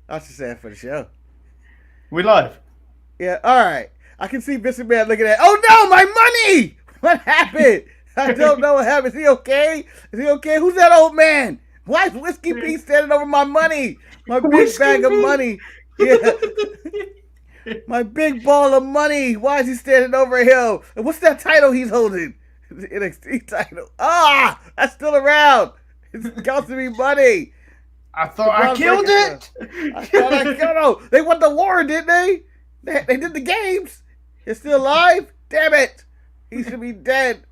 I should say it for the show. We live. Yeah, all right. I can see Vince McMahon looking at. Oh no, my money! What happened? I don't know what happened. Is he okay? Is he okay? Who's that old man? Why is Whiskey Pete standing over my money? My big bag of money. Yeah. My big ball of money. Why is he standing over him? And what's that title he's holding? The NXT title. Ah, that's still around. It's costing me money. I thought I killed it. I thought I killed him. They won the war, didn't they? They did the games. He's still alive? Damn it. He should be dead.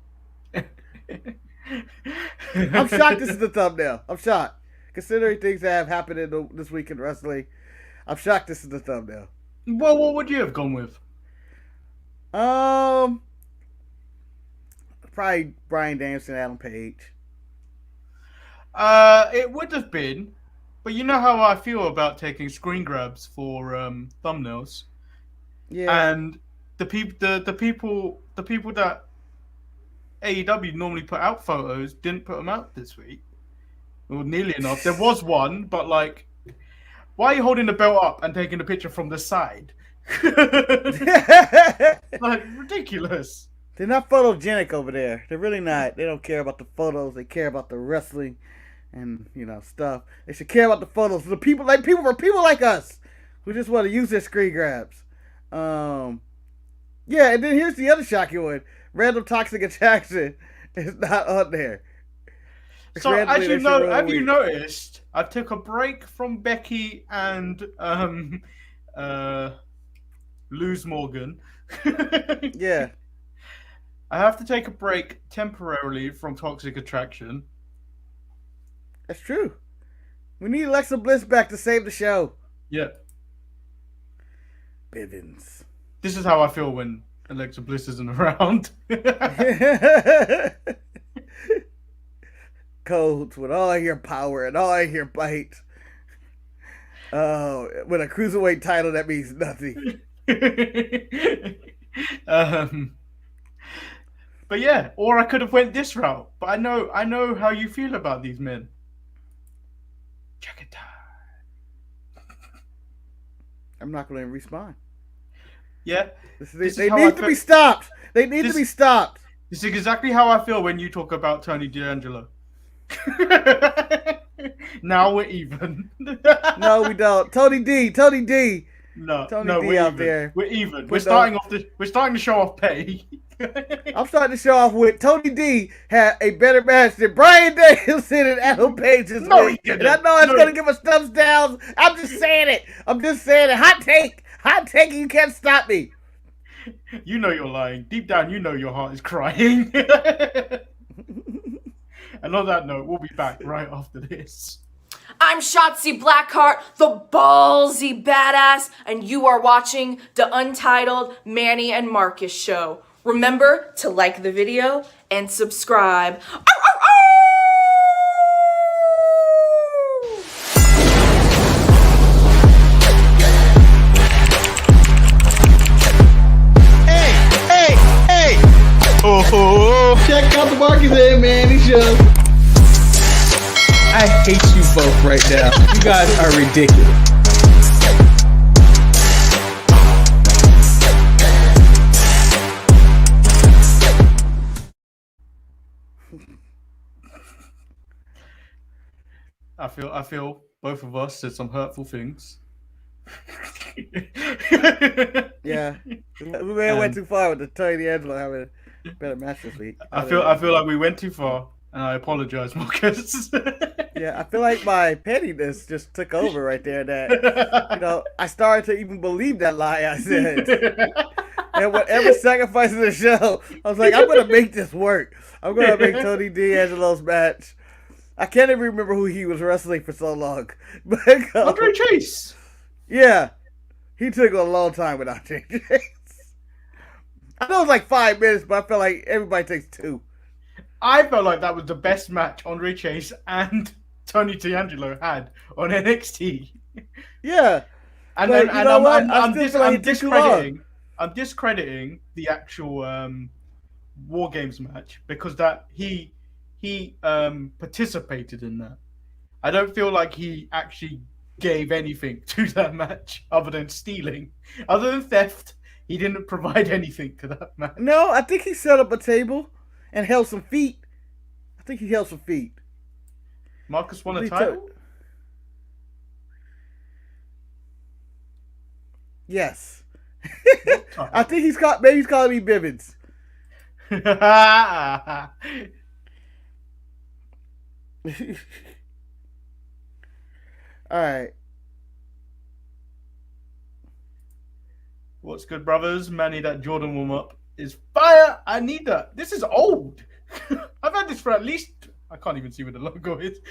I'm shocked this is the thumbnail. I'm shocked. Considering things that have happened this week in wrestling, I'm shocked this is the thumbnail. Well, what would you have gone with? Probably Bryan Danielson, Adam Page. It would have been, but you know how I feel about taking screen grabs for thumbnails. Yeah. And the people that AEW normally put out photos didn't put them out this week. Well, nearly enough. There was one, but like, why are you holding the belt up and taking the picture from the side? Like, ridiculous. They're not photogenic over there. They're really not. They don't care about the photos. They care about the wrestling and, stuff. They should care about the photos. For people like us who just want to use their screen grabs. Yeah, and then here's the other shocking one. Random Toxic Attraction is not on there. So, as you know, have you noticed? I took a break from Becky and Luz Morgan. Yeah. I have to take a break temporarily from Toxic Attraction. That's true. We need Alexa Bliss back to save the show. Yeah. Bivens. This is how I feel when Alexa Bliss isn't around. Codes with all your power and all your bite. Oh, with a cruiserweight title, that means nothing. But yeah, or I could have went this route. But I know how you feel about these men. Check it out. I'm not going to respond. Yeah, they need to be stopped. They need to be stopped. This is exactly how I feel when you talk about Tony D'Angelo. Now we're even. No, we don't. Tony D. No, Tony no, D we're out even. there. We're even. We're starting to show off pay. I'm starting to show off with Tony D had a better match than Bryan Danielson and Adam Page this week. He didn't. And I know it's going to give us thumbs down. I'm just saying it. Hot take. You can't stop me. You know you're lying. Deep down, you know your heart is crying. And on that note, we'll be back right after this. I'm Shotzi Blackheart, the ballsy badass, and you are watching the Untitled Manny and Marcus show. Remember to like the video and subscribe. Hey! Oh! Check out the Marcus and Manny show. I hate you both right now. You guys are ridiculous. I feel both of us said some hurtful things. Yeah, we may have went too far with the Tony D'Angelo having a better match this week. I feel like we went too far, and I apologize, Marcus. Yeah, I feel like my pettiness just took over right there. That I started to even believe that lie I said. And whatever sacrificing the show, I was like, I'm gonna make this work. I'm gonna make Tony D'Angelo's match. I can't even remember who he was wrestling for so long. But Andre Chase. Yeah, he took a long time with Andre Chase. I know it was like 5 minutes, but I felt like everybody takes 2. I felt like that was the best match Andre Chase and Tony D'Angelo had on NXT. Yeah, And but then I'm discrediting. I'm discrediting the actual War Games match because that he participated in that. I don't feel like he actually gave anything to that match other than stealing. Other than theft, he didn't provide anything to that match. No, I think he set up a table and held some feet. I think he held some feet. Marcus won a title? Yes. I think maybe he's calling me Bivens. All right. What's good, brothers? Manny, that Jordan warm up is fire. I need that. This is old. I've had this for at least. I can't even see where the logo is.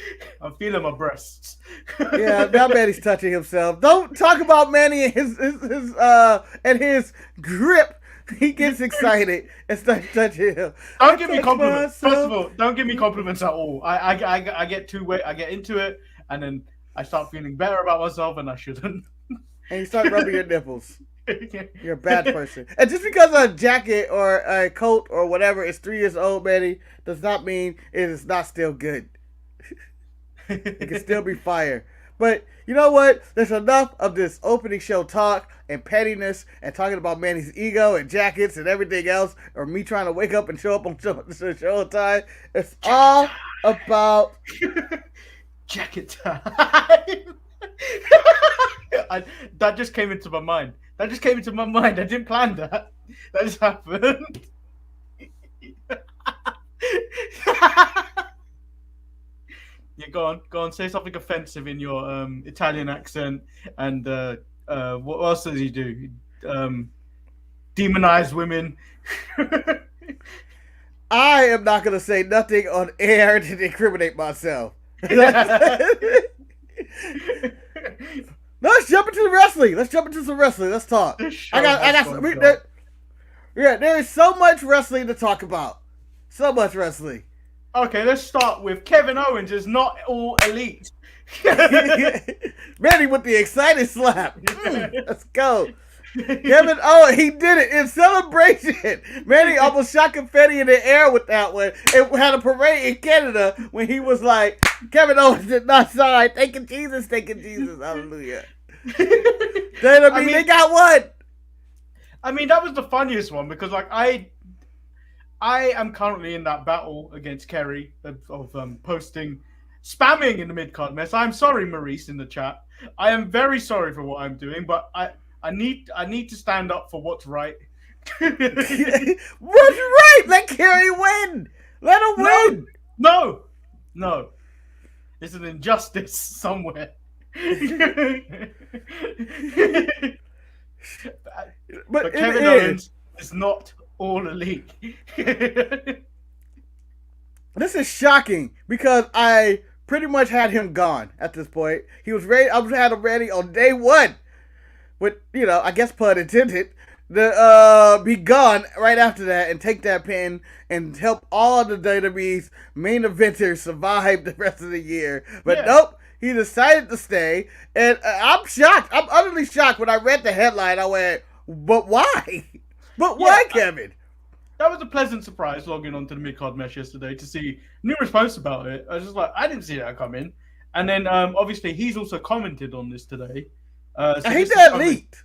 I'm feeling my breasts. Yeah, now Manny's touching himself. Don't talk about Manny and his grip. He gets excited and starts touching him. Don't give me compliments. First of all, don't give me compliments at all. I get I get into it, and then I start feeling better about myself, and I shouldn't. And you start rubbing your nipples. You're a bad person. And just because a jacket or a coat or whatever is 3 years old, Manny, does not mean it is not still good. It can still be fire. But you know what? There's enough of this opening show talk and pettiness and talking about Manny's ego and jackets and everything else, or me trying to wake up and show up on show time. It's all about jacket time. That just came into my mind. I didn't plan that. That just happened. Yeah, go on. Say something offensive in your Italian accent. And what else does he do? Demonize women. I am not going to say nothing on air to incriminate myself. Let's jump into the wrestling. Let's talk. There is so much wrestling to talk about. So much wrestling. Okay, let's start with Kevin Owens is not all elite. Manny with the excited slap. Let's go. Kevin Owens, he did it in celebration. Manny almost shot confetti in the air with that one. It had a parade in Canada when he was like, Kevin Owens did not sign. Thank you, Jesus. Hallelujah. They got one. I mean, that was the funniest one because, like, I am currently in that battle against Kerry of posting, spamming in the mid-card mess. I'm sorry, Maurice, in the chat. I am very sorry for what I'm doing, but I need to stand up for what's right. What's right? Let Kerry win. Let him win. No. It's an injustice somewhere. But Kevin Owens is not all elite. This is shocking because I pretty much had him gone at this point. He was ready. I had him ready on day one. With, I guess pun intended, to be gone right after that and take that pin and help all the WWE's main eventers survive the rest of the year. But Nope, he decided to stay. And I'm shocked. I'm utterly shocked. When I read the headline, I went, but why? Why, Kevin? That was a pleasant surprise logging onto the mid-card mesh yesterday to see numerous posts about it. I was just like, I didn't see that coming. And then, obviously, he's also commented on this today. I hate that it leaked.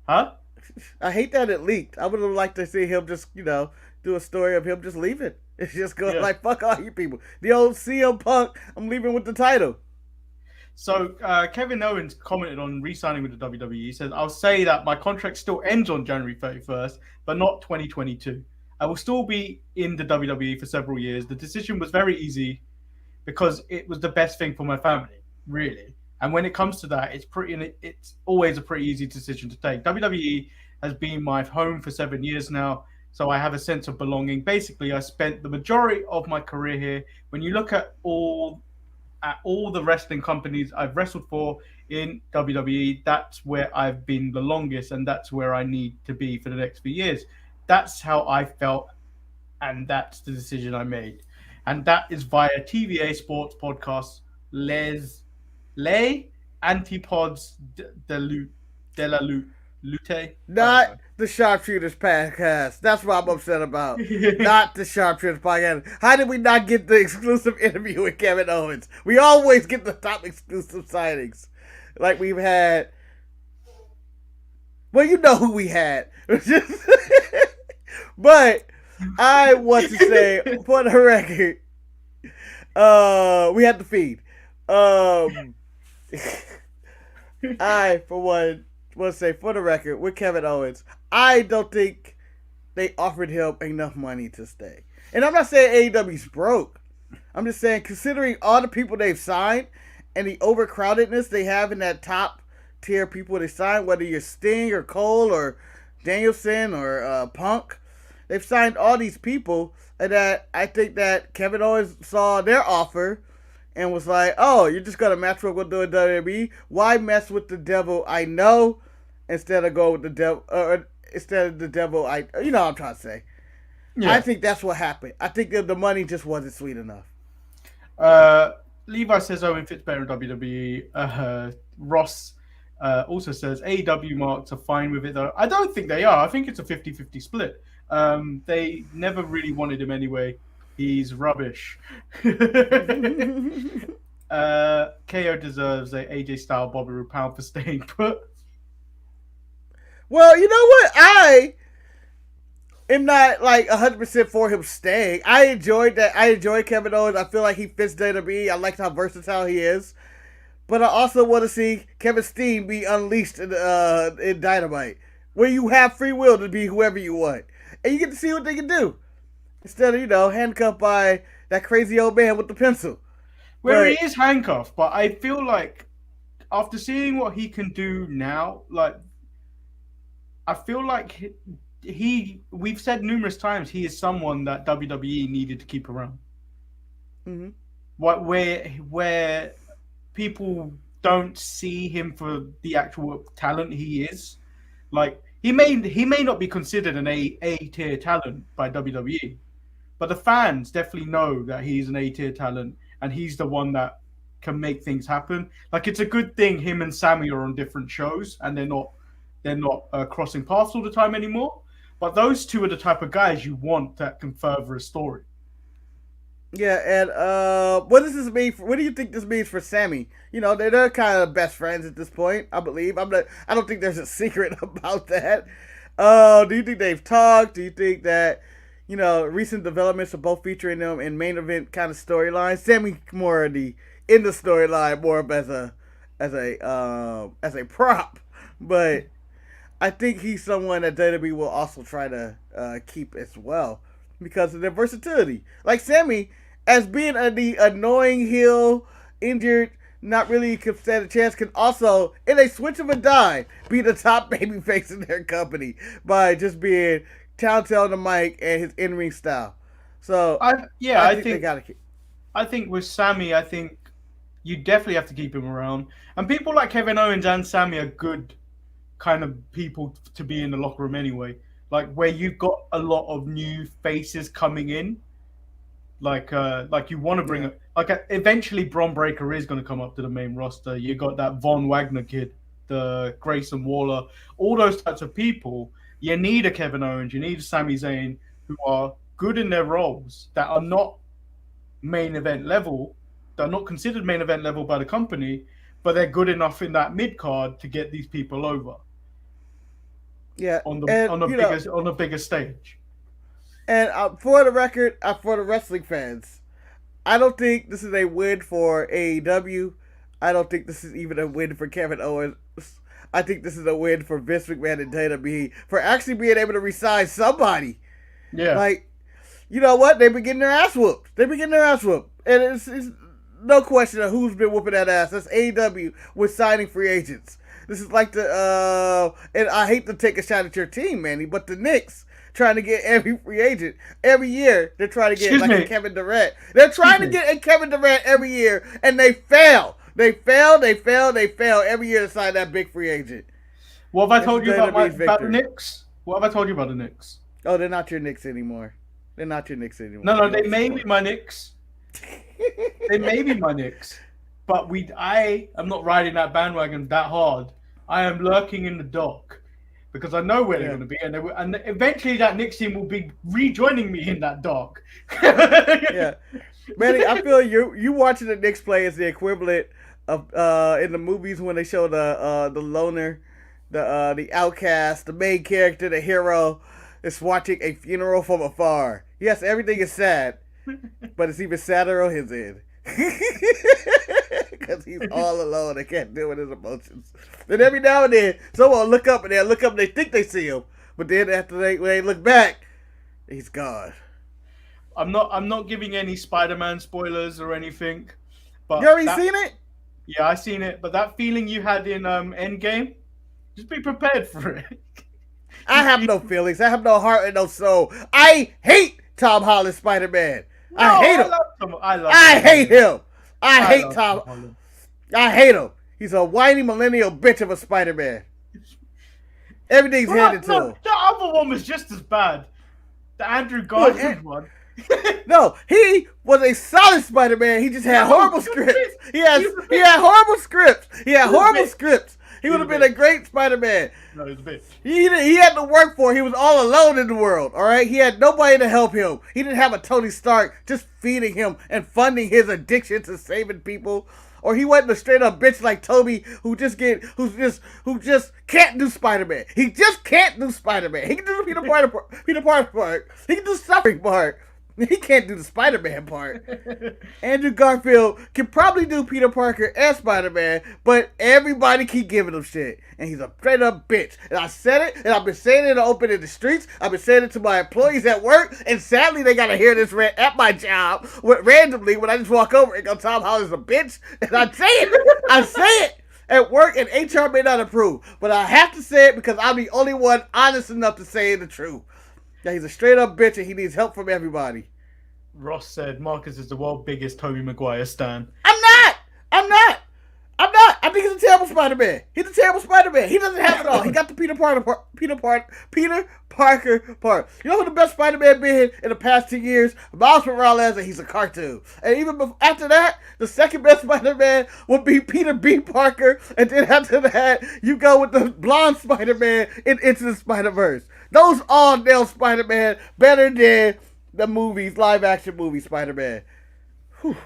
Huh? I hate that it leaked. I would have liked to see him just, do a story of him just leaving. It's just going like, fuck all you people. The old CM Punk, I'm leaving with the title. So Kevin Owens commented on re-signing with the WWE. He says, I'll say that my contract still ends on January 31st, but not 2022. I will still be in the WWE for several years. The decision was very easy because it was the best thing for my family, really. And when it comes to that, it's always a pretty easy decision to take. WWE has been my home for 7 years now, so I have a sense of belonging. Basically, I spent the majority of my career here. When you look at all the wrestling companies I've wrestled for in WWE, that's where I've been the longest, and that's where I need to be for the next few years. That's how I felt, and that's the decision I made. And that is via TVA Sports Podcast, Les Antipods de la Lutte. Lute? Not the Sharpshooters podcast. That's what I'm upset about. Not the Sharpshooters podcast. How did we not get the exclusive interview with Kevin Owens? We always get the top exclusive signings. Like we've had. Well, you know who we had. But I want to say, for the record, we had the feed. I, for one, want to say, for the record, with Kevin Owens, I don't think they offered him enough money to stay. And I'm not saying AEW's broke. I'm just saying, considering all the people they've signed and the overcrowdedness they have in that top tier people they signed, whether you're Sting or Cole or Danielson or Punk, they've signed all these people, and that I think that Kevin Owens saw their offer and was like, oh, you're just going to match what we'll do in WWE? Why mess with the devil I know instead of go with the devil, instead of the devil you know what I'm trying to say. Yeah. I think that's what happened. I think that the money just wasn't sweet enough. Levi says Owen fits better in WWE. Ross also says AEW marks are fine with it, though. I don't think they are. I think it's a 50-50 split. They never really wanted him anyway. He's rubbish. KO deserves a AJ style Bobby Roode pound for staying put. Well, you know what? I am not like 100% for him staying. I enjoyed that. I enjoy Kevin Owens. I feel like he fits WWE. I like how versatile he is. But I also want to see Kevin Steen be unleashed in Dynamite, where you have free will to be whoever you want. And you get to see what they can do. Instead of, handcuffed by that crazy old man with the pencil. Well, he is handcuffed, but I feel like after seeing what he can do now, I feel like we've said numerous times, he is someone that WWE needed to keep around. Mm-hmm. Where people don't see him for the actual talent he is. Like, he may not be considered an A-tier talent by WWE, but the fans definitely know that he's an A-tier talent, and he's the one that can make things happen. Like, it's a good thing him and Sammy are on different shows, and they're not crossing paths all the time anymore. But those two are the type of guys you want that can further a story. Yeah, and what does this mean? What do you think this means for Sammy? They're kind of best friends at this point, I believe. I don't think there's a secret about that. Do you think they've talked? Do you think that recent developments are both featuring them in main event kind of storylines? Sammy more in the storyline, more of as a prop, but I think he's someone that WWE will also try to keep as well because of their versatility. Like Sammy, as being the annoying heel, injured, not really stand a chance, can also, in a switch of a dime, be the top babyface in their company by just being talented on the mic and his in-ring style. So I think they gotta keep. I think with Sammy, I think you definitely have to keep him around. And people like Kevin Owens and Sammy are good kind of people to be in the locker room anyway. Like where you've got a lot of new faces coming in. Like you want to bring eventually Bron Breakker is going to come up to the main roster. You got that Von Wagner kid, the Grayson Waller, all those types of people. You need a Kevin Owens, you need a Sami Zayn who are good in their roles that are not main event level. They're not considered main event level by the company, but they're good enough in that mid card to get these people over. Yeah, on a bigger stage. And for the record, for the wrestling fans, I don't think this is a win for AEW. I don't think this is even a win for Kevin Owens. I think this is a win for Vince McMahon and WWE for actually being able to re-sign somebody. Yeah. Like, you know what? They've been getting their ass whooped. And it's no question of who's been whooping that ass. That's AEW with signing free agents. This is like and I hate to take a shot at your team, Manny, but the Knicks trying to get every free agent. Every year, they're trying to get a Kevin Durant. They're trying to get a Kevin Durant every year, and they fail. They fail every year to sign that big free agent. What have I told you about the Knicks? What have I told you about the Knicks? Oh, they're not your Knicks anymore. No, they may be my Knicks. They may be my Knicks. But I am not riding that bandwagon that hard. I am lurking in the dock. because I know where they're going to be, and eventually that Knicks team will be rejoining me in that dark. Yeah, Manny, I feel you watching the Knicks play is the equivalent of in the movies when they show the loner, the outcast, the main character, the hero is watching a funeral from afar. Yes, everything is sad, but it's even sadder on his end. Because he's all alone and can't deal with his emotions. And every now and then, someone will look up and they think they see him, but then after when they look back, he's gone. I'm not giving any Spider-Man spoilers or anything. But you already seen it? Yeah, I seen it. But that feeling you had in Endgame, just be prepared for it. I have no feelings. I have no heart and no soul. I hate Tom Holland's Spider-Man. No, I hate him. I hate him. I hate Tom Holland. I hate him. He's a whiny millennial bitch of a Spider-Man. Everything's handed to him. The other one was just as bad. The Andrew Garfield one. No, he was a solid Spider-Man. He just had horrible scripts. He had horrible scripts. He had horrible scripts. He would have been a great Spider-Man. No, he was a bitch. He had to work for it. He was all alone in the world, all right? He had nobody to help him. He didn't have a Tony Stark just feeding him and funding his addiction to saving people. Or he wasn't a straight-up bitch like Toby who just can't do Spider-Man. He just can't do Spider-Man. He can do the Peter Parker part. He can do the suffering part. He can't do the Spider-Man part. Andrew Garfield can probably do Peter Parker and Spider-Man, but everybody keep giving him shit. And he's a straight up bitch. And I said it, and I've been saying it open in the streets. I've been saying it to my employees at work, and sadly they gotta hear this at my job randomly when I just walk over and go, Tom Holland's a bitch. And I say it at work, and HR may not approve. But I have to say it because I'm the only one honest enough to say the truth. Yeah, he's a straight up bitch and he needs help from everybody. Ross said Marcus is the world's biggest Tobey Maguire stan. I'm not. I think he's a terrible Spider-Man. He's a terrible Spider-Man. He doesn't have it all. He got the Peter Parker part. You know who the best Spider-Man been in the past 2 years? Miles Morales, and he's a cartoon. And even after that, the second best Spider-Man would be Peter B. Parker. And then after that, you go with the blonde Spider-Man in Into the Spider-Verse. Those all nail Spider-Man better than the movies, live action movie Spider-Man. Do you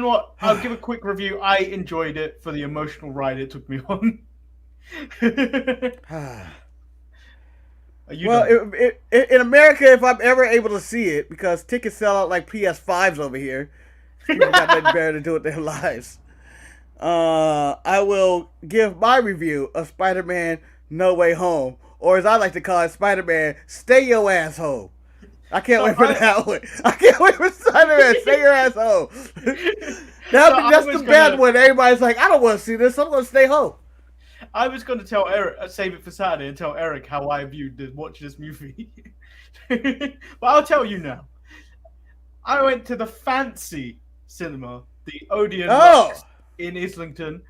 know what? I'll give a quick review. I enjoyed it for the emotional ride it took me on. In America, if I'm ever able to see it, because tickets sell out like PS5s over here, people got nothing better to do with their lives. I will give my review of Spider-Man No Way Home, or as I like to call it, Spider-Man Stay Your Ass Home. I can't wait for that one. I can't wait for Spider-Man Stay Your Ass Home. That's the bad one. Everybody's like, I don't want to see this. I'm going to stay home. I was going to tell Eric, save it for Saturday, and tell Eric how I watch this movie. But I'll tell you now. I went to the fancy cinema, the Odeon Lux in Islington,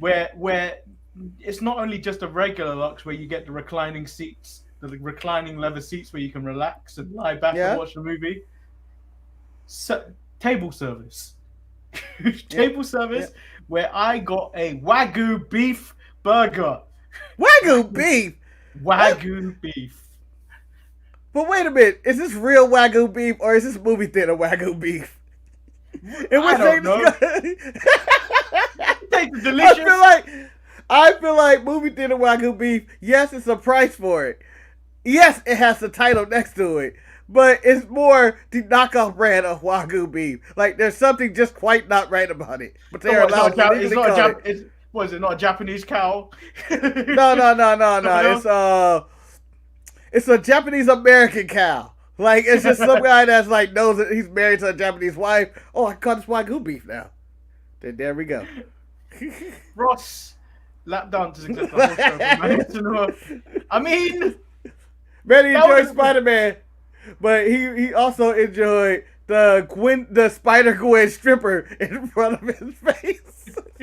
where it's not only just a regular Lux where you get the reclining seats, the reclining leather seats where you can relax and lie back and watch the movie. Table service. Table service where I got a Wagyu beef burger. Wagyu beef? Wagyu beef. But wait a minute, is this real Wagyu beef or is this movie theater Wagyu beef? I don't know. It's delicious. I feel like movie theater Wagyu beef, yes, it's a price for it. Yes, it has the title next to it. But it's more the knockoff brand of Wagyu beef. Like, there's something just quite not right about it. But they're allowed to legally call it. Was it not a Japanese cow? No. It's a Japanese American cow. Like, it's just some guy that's like knows that he's married to a Japanese wife. Oh, I call this Wagyu beef now. Then there we go. Ross, lap dances except the whole show. I mean, Manny enjoyed Spider-Man, but he also enjoyed the Spider-Gwen stripper in front of his face.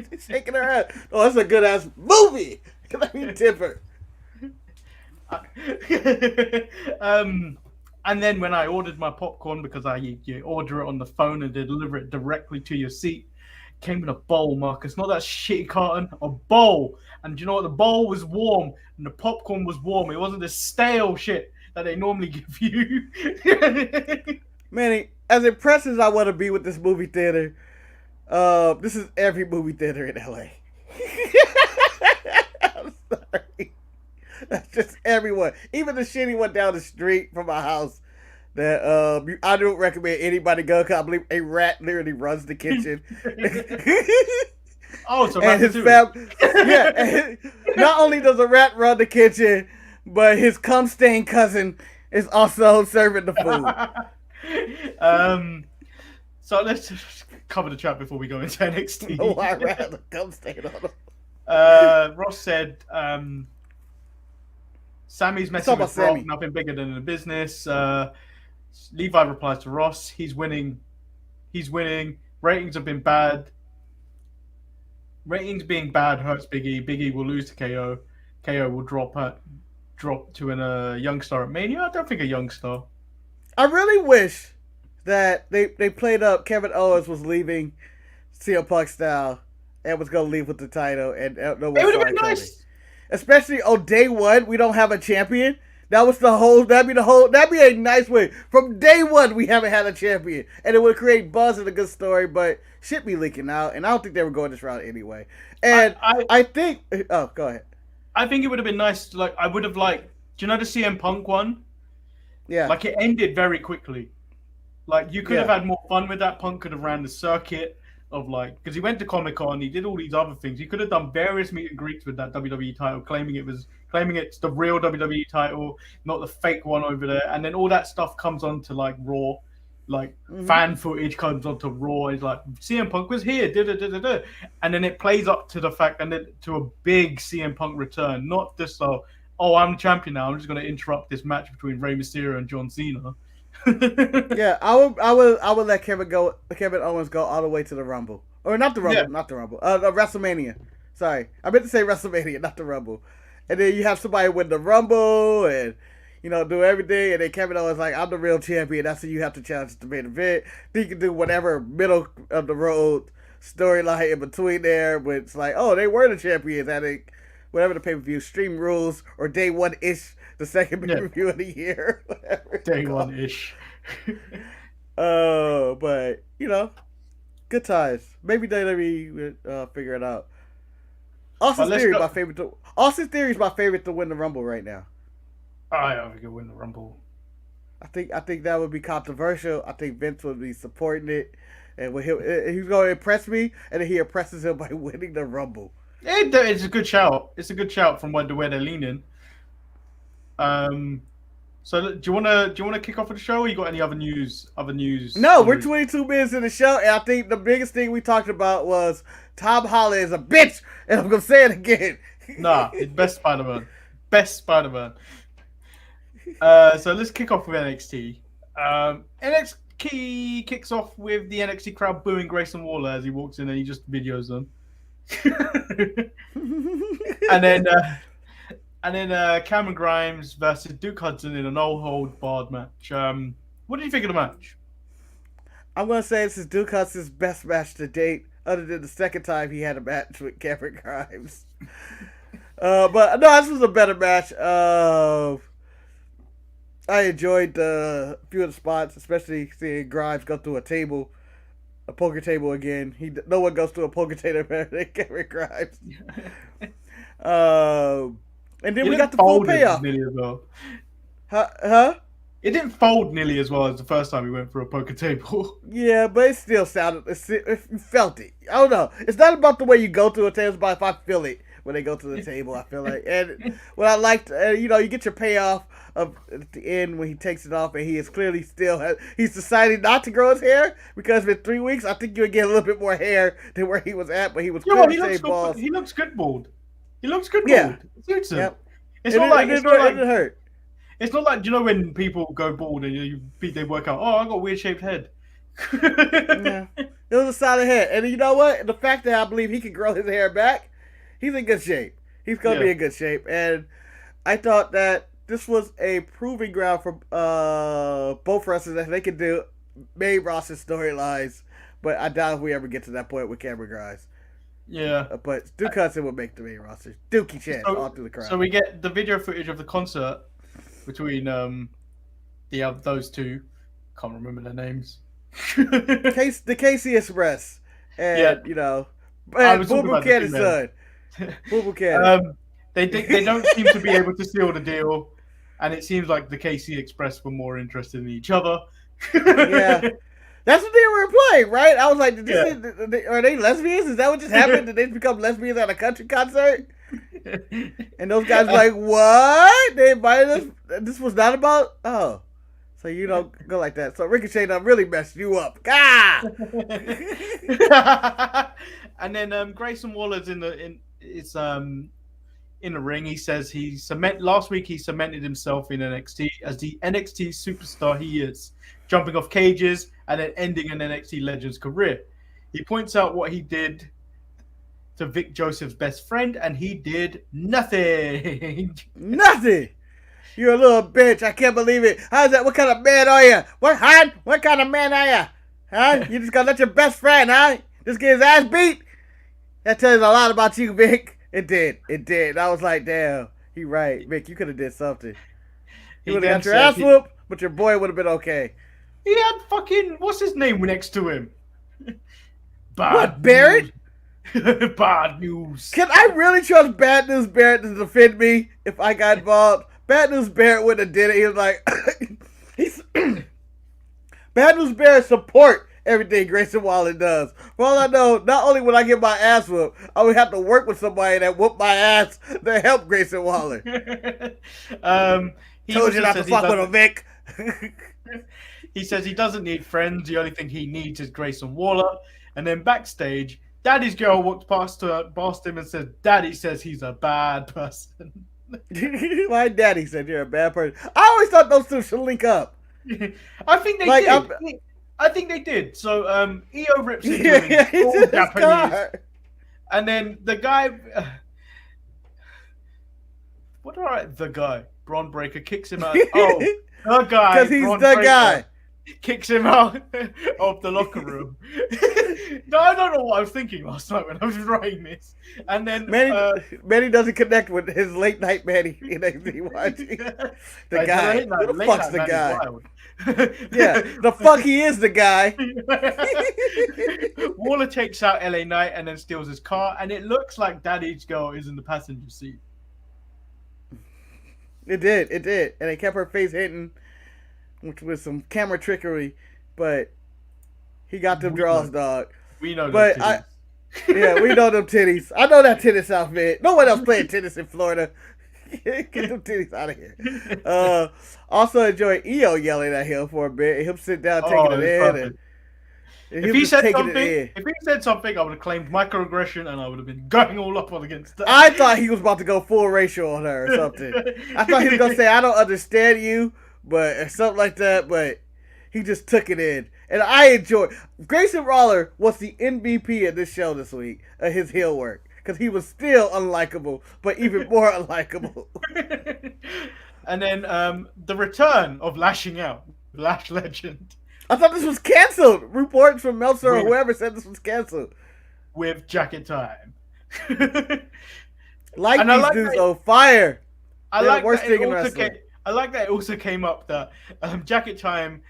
She's shaking her head. Oh, that's a good ass movie. Let me tip her. And then when I ordered my popcorn, because you order it on the phone and they deliver it directly to your seat, came in a bowl, Marcus, not that shitty carton, a bowl. And you know what? The bowl was warm and the popcorn was warm. It wasn't the stale shit that they normally give you. Manny, as impressed as I want to be with this movie theater, this is every movie theater in LA. I'm sorry. That's just everyone. Even the shitty one down the street from my house that I don't recommend anybody go, because I believe a rat literally runs the kitchen. Oh, so and his family. Yeah, and not only does a rat run the kitchen, but his cum stained cousin is also serving the food. So let's just cover the chat before we go into NXT. No, I rat the cum stain on him. Ross said, Sammy's messing with Brock, Sammy. nothing bigger than the business. Levi replies to Ross, he's winning. Ratings have been bad. Ratings being bad hurts Big E. Big E will lose to KO. KO will drop to a young star at Mania. I don't think a young star. I really wish that they played up Kevin Owens was leaving CM Punk style and was going to leave with the title. And no one It would have saw been it coming. nice. Especially on day one, we don't have a champion. That'd be a nice way. From day one, we haven't had a champion. And it would create buzz and a good story, but shit be leaking out. And I don't think they were going this route anyway. And I think, oh, go ahead. I think it would have been nice. Like, I would have liked, do you know the CM Punk one? Yeah. Like, it ended very quickly. Like, you could have had more fun with that. Punk could have ran the circuit of, like, because he went to Comic-Con, he did all these other things. He could have done various meet and greets with that WWE title, claiming it's the real WWE title, not the fake one over there. And then all that stuff comes onto, like, Raw. Like, fan footage comes onto Raw. It's like, CM Punk was here, and then it plays up to the fact, and then to a big CM Punk return, not just oh, I'm champion now, I'm just going to interrupt this match between Rey Mysterio and John Cena. Yeah, I would let Kevin Owens go all the way to the Rumble, or not the Rumble, WrestleMania. Sorry, I meant to say WrestleMania, not the Rumble. And then you have somebody win the Rumble and do everything, and then Kevin Owens like, I'm the real champion. That's who you have to challenge at the main event. Then you can do whatever middle of the road storyline in between there, but it's like, oh, they were the champions. I think whatever the pay-per-view, Stream Rules, or Day One-ish, the second pay-per-view of the year. Day One-ish. But, good times. Maybe WWE will figure it out. Austin Theory is my favorite to win the Rumble right now. I don't think he'll win the Rumble. I think that would be controversial. I think Vince would be supporting it, and he's going to impress me, and then he impresses him by winning the Rumble. It's a good shout. It's a good shout from where they're leaning. So do you want to kick off with the show, or you got any other news? No, we're 22 minutes in the show, and I think the biggest thing we talked about was Tom Holland is a bitch, and I'm gonna say it again. Nah, it's best Spider-Man. So let's kick off with NXT. NXT kicks off with the NXT crowd booing Grayson Waller as he walks in, and he just videos them. and then Cameron Grimes versus Duke Hudson in a no-hold-barred match. What did you think of the match? I'm going to say this is Duke Hudson's best match to date, other than the second time he had a match with Cameron Grimes. But no, this was a better match. I enjoyed a few of the spots, especially seeing Grimes go through a poker table again. No one goes through a poker table better than Cameron Grimes. And then we got the full payoff. Nearly as well. Huh? It didn't fold nearly as well as the first time we went through a poker table. Yeah, but it still sounded. You felt it. I don't know. It's not about the way you go through a table, it's about if I feel it when they go to the table. I feel like, and what I liked, you get your payoff at the end when he takes it off, and he is clearly he's decided not to grow his hair because in 3 weeks, I think you'll get a little bit more hair than where he was at, but he was clearly shaved balls. He looks good bald. He looks good bald. Yeah. It suits him. Yep. It's not like it didn't hurt. It's not like, when people go bald and they work out, oh, I got a weird shaped head. Yeah. It was a solid head. And you know what? The fact that I believe he can grow his hair back, he's in good shape. He's going to be in good shape. And I thought that this was a proving ground for both wrestlers that they could do main roster storylines but I doubt if we ever get to that point with Cameron Grimes. Yeah. But Duke Hudson would make the main roster. Dookie chance all through the crowd. So we get the video footage of the concert between those two. Can't remember their names. The KC Express. And, Boo Boo Cannon's son. Boo Boo Cannon. They don't seem to be able to seal the deal, and it seems like the KC Express were more interested in each other. Yeah. That's what they were implying, right? I was like, are they lesbians? Is that what just happened? Did they become lesbians at a country concert? And those guys were like, what? They invited us? This was not about... Oh. So you don't go like that. So Ricochet done really messed you up. Ah! And then Grayson Waller's in the ring. He says last week he cemented himself in NXT as the NXT superstar he is, jumping off cages and then ending an NXT legend's career. He points out what he did to Vic Joseph's best friend, and he did nothing. Nothing. You're a little bitch. I can't believe it. How's that? What kind of man are you? What kind of man are you? Huh? You just gonna let your best friend, huh? Just get his ass beat? That tells a lot about you, Vic. It did. I was like, damn, he right. Vic, you could have did something. You would have got your ass whooped, but your boy would have been okay. He had fucking, what's his name next to him? What, Barrett? Bad news. Can I really trust Bad News Barrett to defend me if I got involved? Bad News Barrett wouldn't have did it. He was like, Bad News Barrett support everything Grayson Waller does. For all I know, not only would I get my ass whooped, I would have to work with somebody that whooped my ass to help Grayson Waller. Told you not to fuck with him, Vic. He says he doesn't need friends. The only thing he needs is Grayson Waller. And then backstage, Daddy's girl walked past him and said, Daddy says he's a bad person. My daddy said you're a bad person. I always thought those two should link up. I think they did. I think they did. So EO rips into all Japanese. Car. And then the guy... the guy? Bron Breakker kicks him out. Oh, the guy. Because he's Bron the Breakker guy. Kicks him out of the locker room. No, I don't know what I was thinking last night when I was writing this. And then Manny doesn't connect with his late night Manny in NXT watching. The guy. Who the fuck's the guy? Yeah, the fuck he is the guy. Waller takes out LA Knight and then steals his car, and it looks like Daddy's girl is in the passenger seat. It did, and they kept her face hidden, which was some camera trickery, but he got them draws, dog. We know but them we know them titties. I know that tennis outfit. No one else playing tennis in Florida. Get them titties out of here. Also enjoy EO yelling at him for a bit, and him sit down taking it in. And if he said something, I would have claimed microaggression, and I would have been going all up on against that. I thought he was about to go full racial on her or something. I thought he was gonna say, "I don't understand you," or something like that. But he just took it in, and I enjoyed. Grayson Waller was the MVP of this show this week of his heel work because he was still unlikable, but even more unlikable. And then the return of Lashing Out, Lash Legend. I thought this was canceled. Reports from Meltzer or whoever said this was canceled. With Jacket Time. These dudes on fire. I like that it also came up that Jacket Time,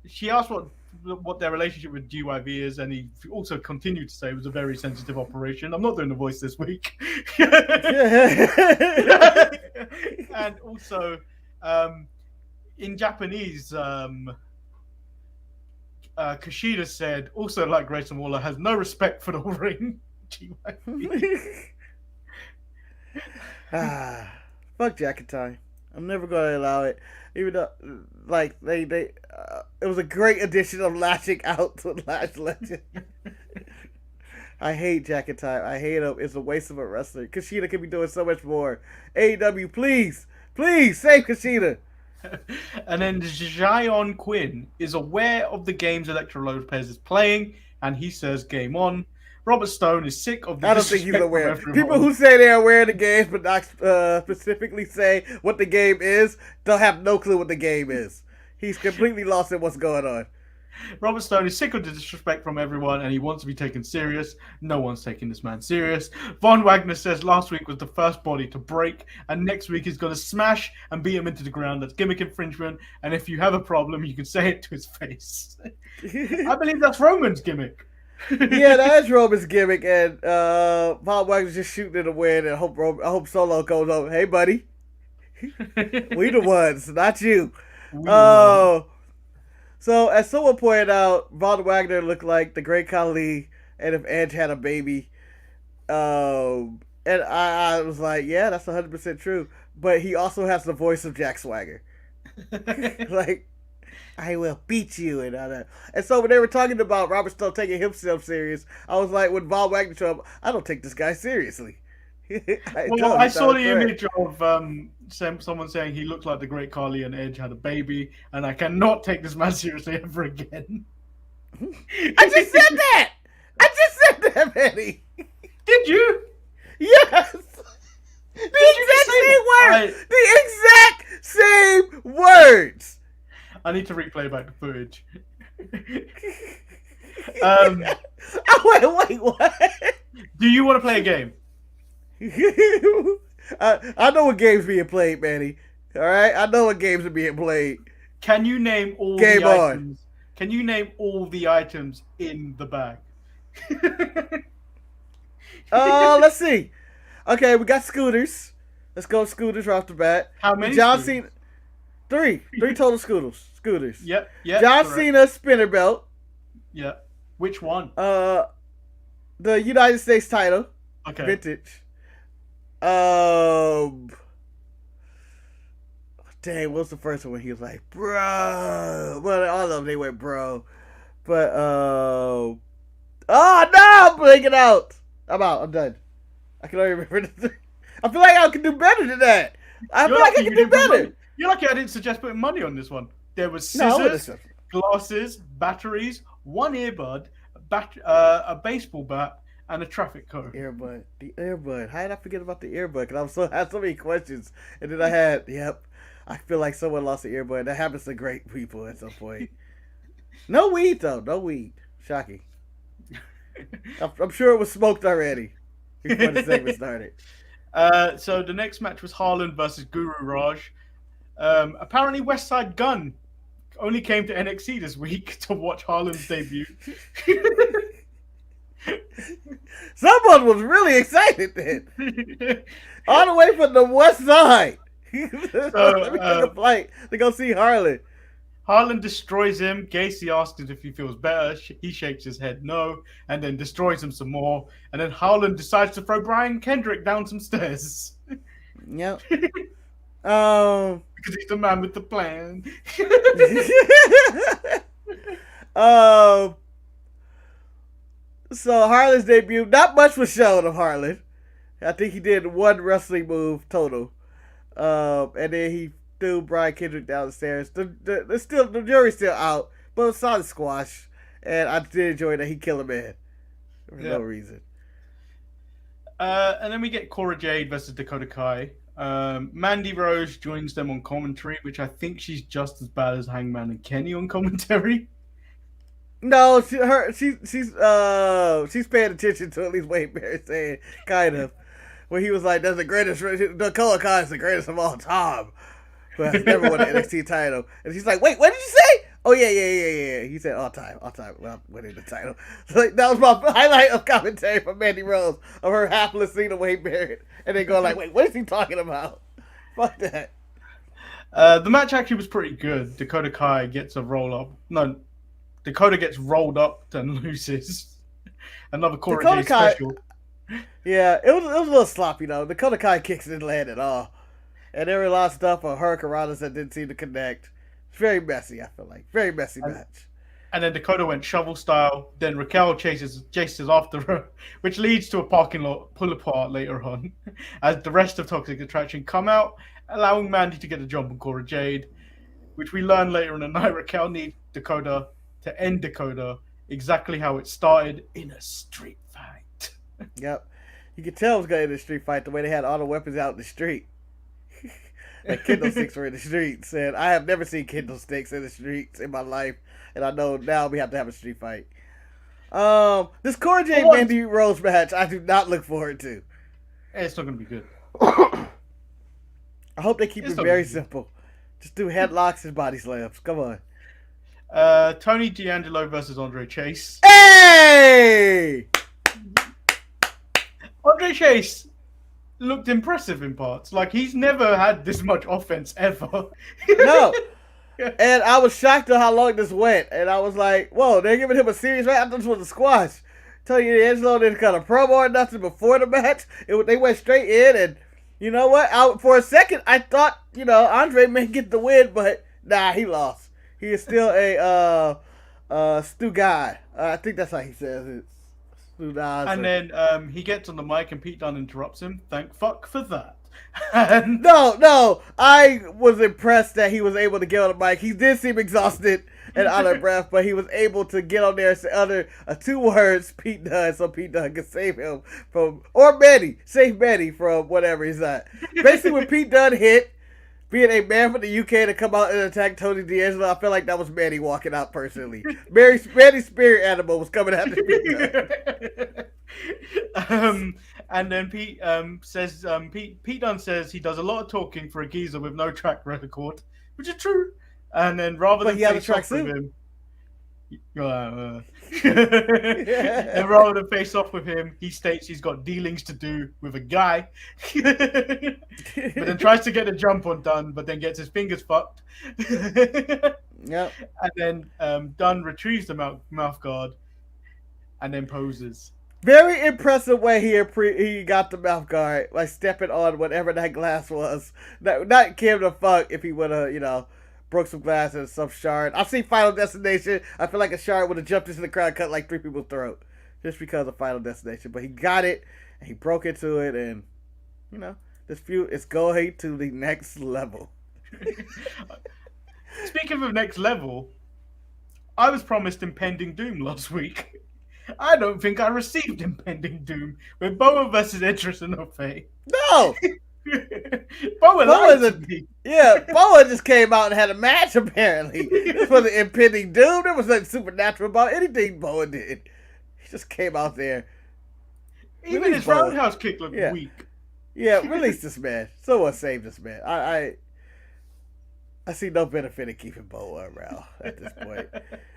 she asked what their relationship with GYV is, and he also continued to say it was a very sensitive operation. I'm not doing the voice this week. And also, in Japanese, Kushida said, also like Grayson Waller, has no respect for the ring. Fuck Jacket Time. I'm never going to allow it. Even though, like, it was a great addition of Lashing Out to Lash Legend. I hate Jacket Time. I hate him. It's a waste of a wrestler. Kushida could be doing so much more. AEW, please, save Kushida. And then Jayon Quinn is aware of the games Electro Lopez is playing, and he says, "Game on." Robert Stone is sick of the I don't think he's aware. People who say they're aware of the games but not specifically say what the game is don't have no clue what the game is. He's completely lost in what's going on. Robert Stone is sick of the disrespect from everyone and he wants to be taken serious. No one's taking this man serious. Von Wagner says last week was the first body to break and next week he's going to smash and beat him into the ground. That's gimmick infringement. And if you have a problem, you can say it to his face. I believe that's Roman's gimmick. Yeah, that is Roman's gimmick. And Von Wagner's just shooting in the wind. And I hope Solo goes over. Hey, buddy. We the ones, not you. Oh. So, as someone pointed out, Von Wagner looked like the Great Khali, and if Edge had a baby. And I was like, yeah, that's 100% true. But he also has the voice of Jack Swagger. Like, I will beat you and all that. And so, when they were talking about Robert Stone taking himself serious, I was like, when Von Wagner showed up, I don't take this guy seriously. I saw the image of someone saying he looked like the Great Khali and Edge had a baby, and I cannot take this man seriously ever again. I just said that! I just said that, Manny! Did you? Yes! The exact same words! I need to replay back the footage. Wait, what? Do you want to play a game? I know what games being played, Manny. All right, I know what games are being played. Can you name all Game the on. items? Can you name all the items in the bag? Let's see. Okay, we got scooters. Let's go scooters right off the bat. How many? John scooters? Cena. Three total scooters. Yep. John Cena spinner belt. Yeah. Which one? The United States title. Okay. Vintage. Dang, what was the first one when he was like, bro? Well, all of them, they went, bro. But, oh, no, I'm blanking out. I'm out. I'm done. I can only remember the I feel like I can do better than that. I feel like I can do better. You're lucky I didn't suggest putting money on this one. There was scissors, glasses, batteries, one earbud, a baseball bat, and a traffic cone. Earbud. The earbud. How did I forget about the earbud? Because I had so many questions. And then I had, I feel like someone lost the earbud. That happens to great people at some point. No weed, though. No weed. Shocking. I'm sure it was smoked already before the segment started. So the next match was Harlan versus Guru Raj. Apparently West Side Gun only came to NXT this week to watch Harlan's debut. Someone was really excited then. All the way from the West Side. Let me take a flight to go see Harlan. Harlan destroys him. Gacy asks him if he feels better. He shakes his head no, and then destroys him some more. And then Harlan decides to throw Brian Kendrick down some stairs. Yep. Because he's the man with the plan. So Harlan's debut, not much was shown of Harlan. I think he did one wrestling move total. And then he threw Brian Kendrick down the stairs. The jury's still out, but it was solid squash. And I did enjoy that he killed a man for no reason. And then we get Cora Jade versus Dakota Kai. Mandy Rose joins them on commentary, which I think she's just as bad as Hangman and Kenny on commentary. No, she's paying attention to at least Wade Barrett saying, kind of, where he was like, "That's the greatest. Dakota Kai is the greatest of all time, but has never won an NXT title." And she's like, "Wait, what did you say?" "Oh yeah." He said all time, well, winning the title." So like, that was my highlight of commentary from Mandy Rose of her hapless scene of Wade Barrett, and then going like, "Wait, what is he talking about?" Fuck that. The match actually was pretty good. Dakota Kai gets a roll up. No. Dakota gets rolled up and loses. Another Cora Jade special. Yeah, it was a little sloppy though. Dakota Kai kicks didn't land at all, and there were a lot of stuff on Hurricanranas that didn't seem to connect. It's very messy. I feel like very messy match. And then Dakota went shovel style. Then Raquel chases after her, which leads to a parking lot pull apart later on, as the rest of Toxic Attraction come out, allowing Mandy to get a jump on Cora Jade, which we learn later in the night. Raquel needs Dakota to end Dakota exactly how it started, in a street fight. Yep. You could tell it was going to be a street fight the way they had all the weapons out in the street. Like kendo sticks were in the streets, and I have never seen kendo sticks in the streets in my life, and I know now we have to have a street fight. This Cora Jade Mandy Rose match, I do not look forward to. It's not going to be good. I hope they keep it very simple. Just do headlocks and body slams. Come on. Tony D'Angelo versus Andre Chase. Hey! Andre Chase looked impressive in parts. Like, he's never had this much offense ever. No. And I was shocked at how long this went. And I was like, whoa, they're giving him a serious match? I thought this was a squash. Tony D'Angelo didn't cut a promo or nothing before the match. They went straight in, and you know what? For a second, I thought, Andre may get the win, but nah, he lost. He is still a Stu guy. I think that's how he says it. Stu guy. And then he gets on the mic and Pete Dunne interrupts him. Thank fuck for that. And No. I was impressed that he was able to get on the mic. He did seem exhausted and out of breath, but he was able to get on there and say two words, Pete Dunne, so Pete Dunne can save him from, or save Manny from whatever he's at. Basically, when Pete Dunne hit, being a man from the UK to come out and attack Tony D'Angelo, I feel like that was Manny walking out personally. Manny's spirit animal was coming after Pete Dunne. And then Pete Pete Dunne says he does a lot of talking for a geezer with no track record, which is true. And then rather than face off with him, and rather than face off with him, he states he's got dealings to do with a guy, but then tries to get a jump on Dunne, but then gets his fingers fucked. Yep. And then Dunne retrieves the mouth guard and then poses. Very impressive way he got the mouth guard, like stepping on whatever that glass was. Not Kim the fuck if he would have, broke some glass and some shard. I've seen Final Destination. I feel like a shard would have jumped into the crowd and cut like 3 people's throat just because of Final Destination. But he got it, and he broke into it, and, this feud is going to the next level. Speaking of next level, I was promised Impending Doom last week. I don't think I received Impending Doom with Boa versus Idris and Ofe. No! Boa just came out and had a match, apparently. This wasn't Impending Doom. There was nothing supernatural about anything Boa did. He just came out there. Even his roundhouse kick looked weak. Yeah, release this man. Someone save this man. I see no benefit in keeping Boa around at this point.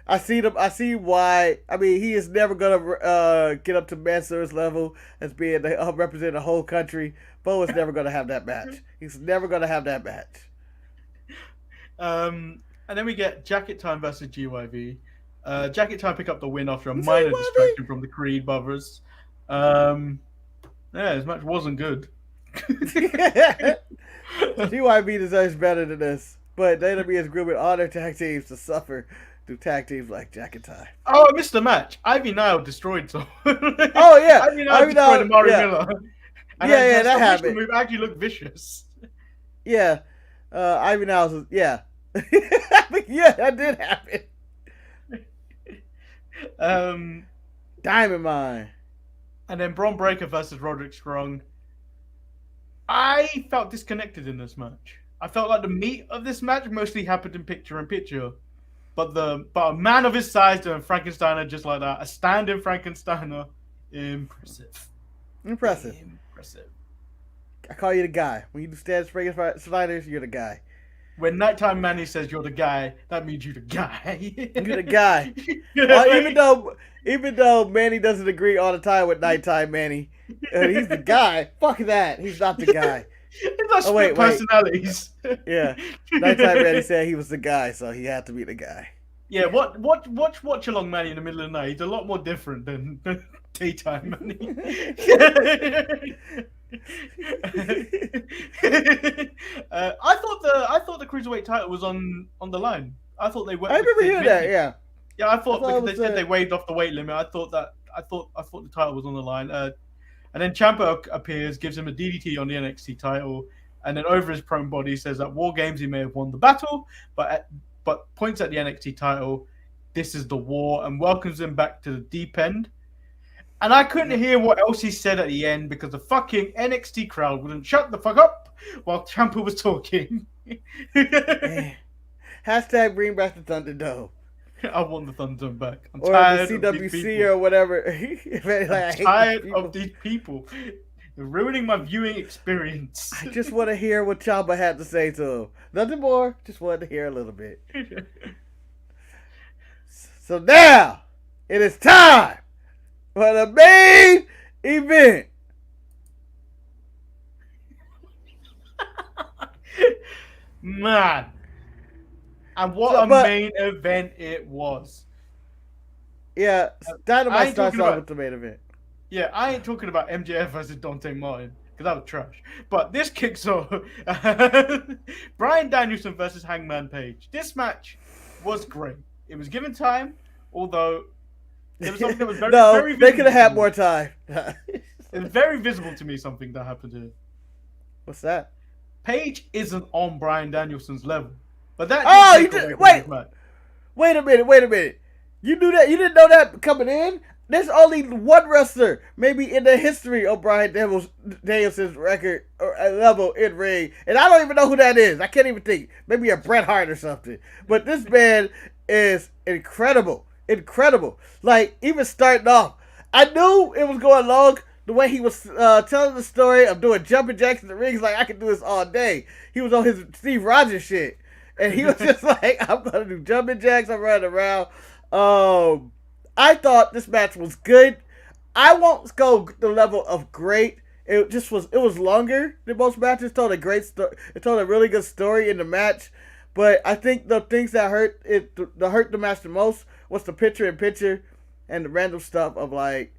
I see why. I mean, he is never gonna get up to Mansoor's level as being representing the whole country. Boa's never gonna have that match. He's never gonna have that match. And then we get Jacket Time versus GYV. Jacket Time pick up the win after a minor distraction from the Creed brothers. His match wasn't good. GYV deserves better than this, but AEW is grooming all their tag teams to suffer through tag teams like Jacket Time. Oh, I missed the match. Ivy Nile destroyed someone. Oh yeah, Ivy Nile destroyed Amari Miller. And that happened. Move actually looked vicious. Yeah, Ivy Niles was yeah, that did happen. Diamond Mine. And then Bron Breakker versus Roderick Strong. I felt disconnected in this match. I felt like the meat of this match mostly happened in picture-in-picture. But a man of his size doing Frankensteiner just like that, a stand-in Frankensteiner, impressive. I call you the guy. When you do stand Frankensteiners, you're the guy. When Nighttime Manny says you're the guy, that means you're the guy. You're the guy. Even though Manny doesn't agree all the time with Nighttime Manny, he's the guy. Fuck that. He's not the guy. It's not split personalities. Yeah. Nighttime Manny said he was the guy, so he had to be the guy. Yeah, watch along Manny in the middle of the night. He's a lot more different than daytime Manny. I thought the cruiserweight title was on the line. I thought they were. I remember hearing that. Yeah. Yeah, I thought because they said they waived off the weight limit. I thought the title was on the line. And then Ciampa appears, gives him a DDT on the NXT title, and then over his prone body says that War Games he may have won the battle, but points at the NXT title. This is the war, and welcomes him back to the deep end. And I couldn't hear what else he said at the end because the fucking NXT crowd wouldn't shut the fuck up. while Ciampa was talking. Man. Hashtag bring back the Thunderdome. I want the Thunderdome back. I'm Or tired the of these CWC people. or whatever. I'm tired of these people. They're ruining my viewing experience. I just want to hear what Ciampa had to say to him. Nothing more. Just wanted to hear a little bit. So now, it is time for the main event. Man. And what a main event it was. Yeah, Dynamite starts off with the main event. Yeah, I ain't talking about MJF versus Dante Martin, because that was trash. But this kicks off Bryan Danielson versus Hangman Page. This match was great. It was given time, although it was something that was very, very visible. They could have had more time. It was very visible to me, something that happened here. What's that? Page isn't on Bryan Danielson's level. But that wait a minute. You knew that? You didn't know that coming in? There's only one wrestler, maybe in the history of Bryan Danielson's record or level in ring, and I don't even know who that is. I can't even think. Maybe a Bret Hart or something. But this man is incredible. Like, even starting off, I knew it was going long. The way he was telling the story of doing jumping jacks in the ring, he's like, I could do this all day. He was on his Steve Rogers shit. And he was just like, I'm going to do jumping jacks. I'm running around. I thought this match was good. I won't go the level of great. It was longer than most matches. Told a great story. It told a really good story in the match. But I think the things that hurt the match the most was the picture-in-picture and the random stuff of like,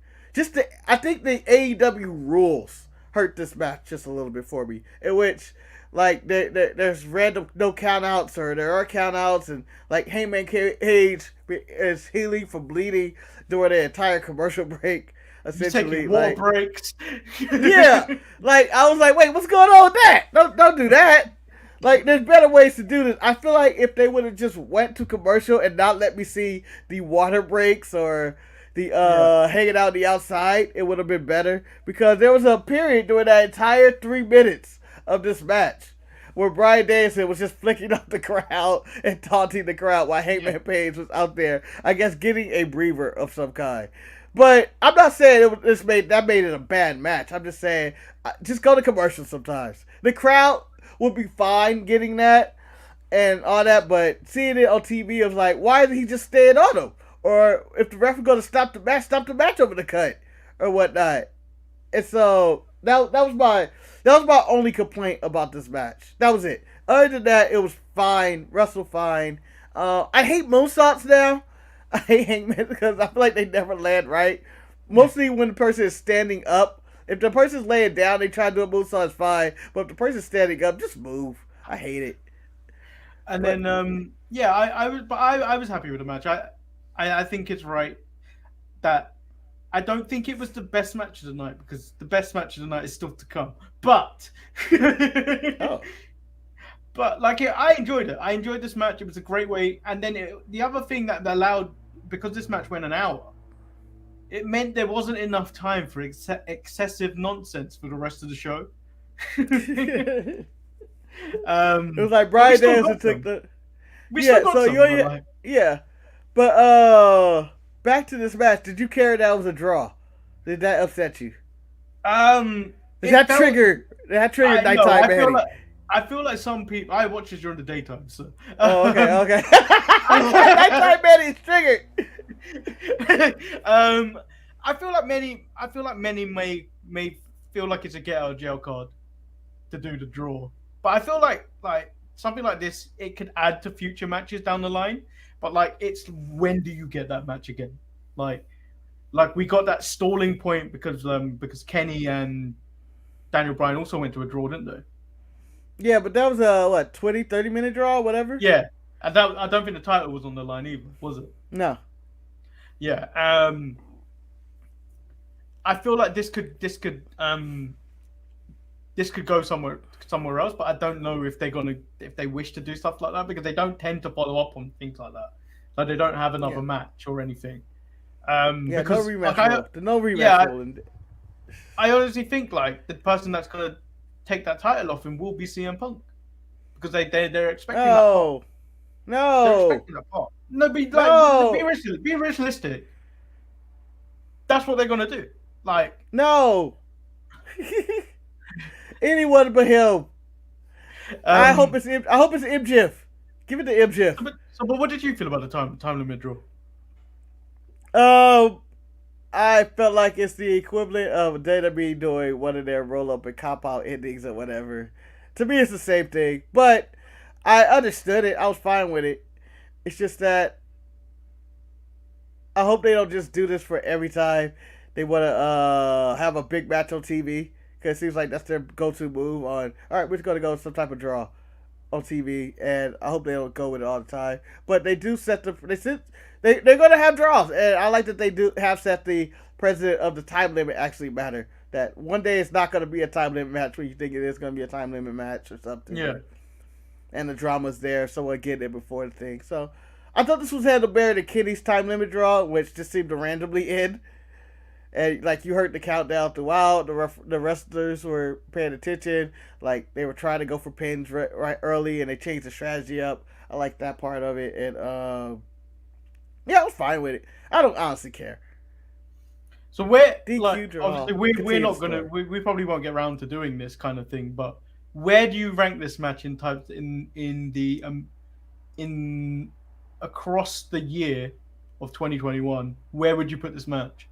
I think the AEW rules hurt this match just a little bit for me. In which, like, there's random no countouts, or there are countouts, and like Hangman Page is healing from bleeding during the entire commercial break. Essentially, taking war breaks. Yeah, like I was like, wait, what's going on with that? Don't do that. Like, there's better ways to do this. I feel like if they would have just went to commercial and not let me see the water breaks or the hanging out the outside, it would have been better, because there was a period during that entire 3 minutes of this match where Bryan Danielson was just flicking up the crowd and taunting the crowd while Hangman Page was out there, I guess, getting a breather of some kind. But I'm not saying that made it a bad match. I'm just saying, just go to commercial sometimes. The crowd would be fine getting that and all that, but seeing it on TV, I was like, why isn't he just staying on him? Or if the ref was going to stop the match over the cut or whatnot. And so that was my only complaint about this match. That was it. Other than that, it was fine. Wrestled fine. I hate moonsaults now. I hate Hangman because I feel like they never land right. Mostly when the person is standing up. If the person's laying down, they try to do a moonsault, it's fine. But if the person's standing up, just move. I hate it. And then I was happy with the match. I think it's right that I don't think it was the best match of the night, because the best match of the night is still to come. But but like, I enjoyed it. I enjoyed this match. It was a great way. And then the other thing that allowed, because this match went an hour, it meant there wasn't enough time for excessive nonsense for the rest of the show. It was like Bryan Danielson took the. But back to this match. Did you care that was a draw? Did that upset you? That triggered nighttime Manny? I feel like some people. I watch this during the daytime, so. Oh, okay. Nighttime Manny is triggered. I feel like many may feel like it's a get out of jail card to do the draw, but I feel like something like this, it could add to future matches down the line. But like, it's when do you get that match again? Like we got that stalling point because Kenny and Daniel Bryan also went to a draw, didn't they? Yeah, but that was a 20-30 minute draw, whatever. Yeah, and I don't think the title was on the line either, was it? No. Yeah. I feel like this could go somewhere else, but I don't know if they wish to do stuff like that, because they don't tend to follow up on things like that. Like, they don't have another match or anything. Because, no rematch. No rematch. I honestly think like the person that's gonna take that title off him will be CM Punk because they're expecting that. No. They're No. expecting that part. No, No. be realistic. That's what they're gonna do. Like, No. Anyone but him. I hope it's MJF. Give it to MJF. But what did you feel about the time limit draw? I felt like it's the equivalent of WWE doing one of their roll up and cop out endings or whatever. To me, it's the same thing, but I understood it. I was fine with it. It's just that I hope they don't just do this for every time they want to have a big match on TV, because it seems like that's their go-to move on. All right, we're just gonna go with some type of draw on TV, and I hope they don't go with it all the time. But they do set they're going to have draws, and I like that they do have set the president of the time limit actually matter. That one day it's not going to be a time limit match when you think it is going to be a time limit match or something. Yeah. And the drama's there, someone getting it before the thing. So I thought this was handled better than Kenny's time limit draw, which just seemed to randomly end. And like you heard the countdown throughout, the wrestlers were paying attention. Like they were trying to go for pins right early, and they changed the strategy up. I like that part of it, and yeah, I was fine with it. I don't honestly care. So we're DQ like, draw. obviously we're not gonna we probably won't get around to doing this kind of thing. But where do you rank this match in across the year of 2021? Where would you put this match?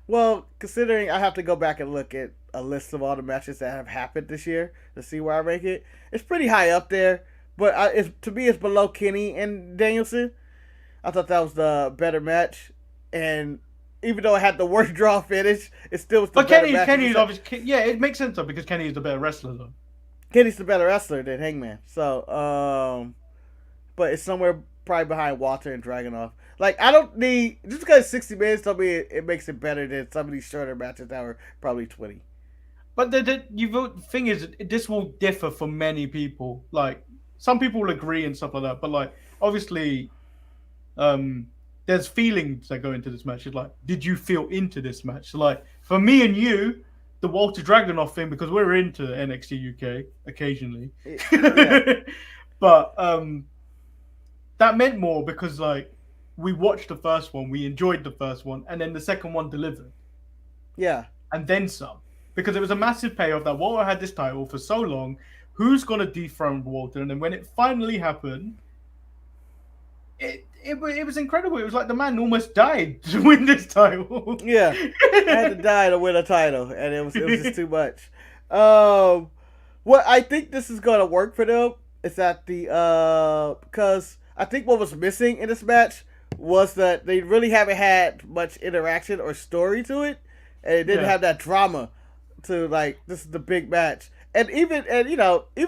Well, considering I have to go back and look at a list of all the matches that have happened this year to see where I rank it, it's pretty high up there. But to me, it's below Kenny and Danielson. I thought that was the better match, and even though it had the worst draw finish, it still was the better match. Kenny's obviously, yeah, it makes sense though because Kenny is the better wrestler though. Kenny's the better wrestler than Hangman. So, but it's somewhere probably behind Walter and Dragunov. Like, I don't need, just because it's 60 minutes, don't mean it makes it better than some of these shorter matches that were probably 20. But the thing is, this will differ for many people. Like, some people will agree and stuff like that, but like, obviously, there's feelings that go into this match. It's like, did you feel into this match? So like, for me and you, the Walter Dragunov thing, because we're into NXT UK occasionally. Yeah. But that meant more because like, we watched the first one, we enjoyed the first one, and then the second one delivered. Yeah. And then some. Because it was a massive payoff that Walter had this title for so long. Who's going to dethrone Walter? And then when it finally happened, it was incredible. It was like the man almost died to win this title. Yeah. I had to die to win a title, and it was just too much. What I think this is going to work for them is that because I think what was missing in this match was that they really haven't had much interaction or story to it, and it didn't have that drama to like, this is the big match. And even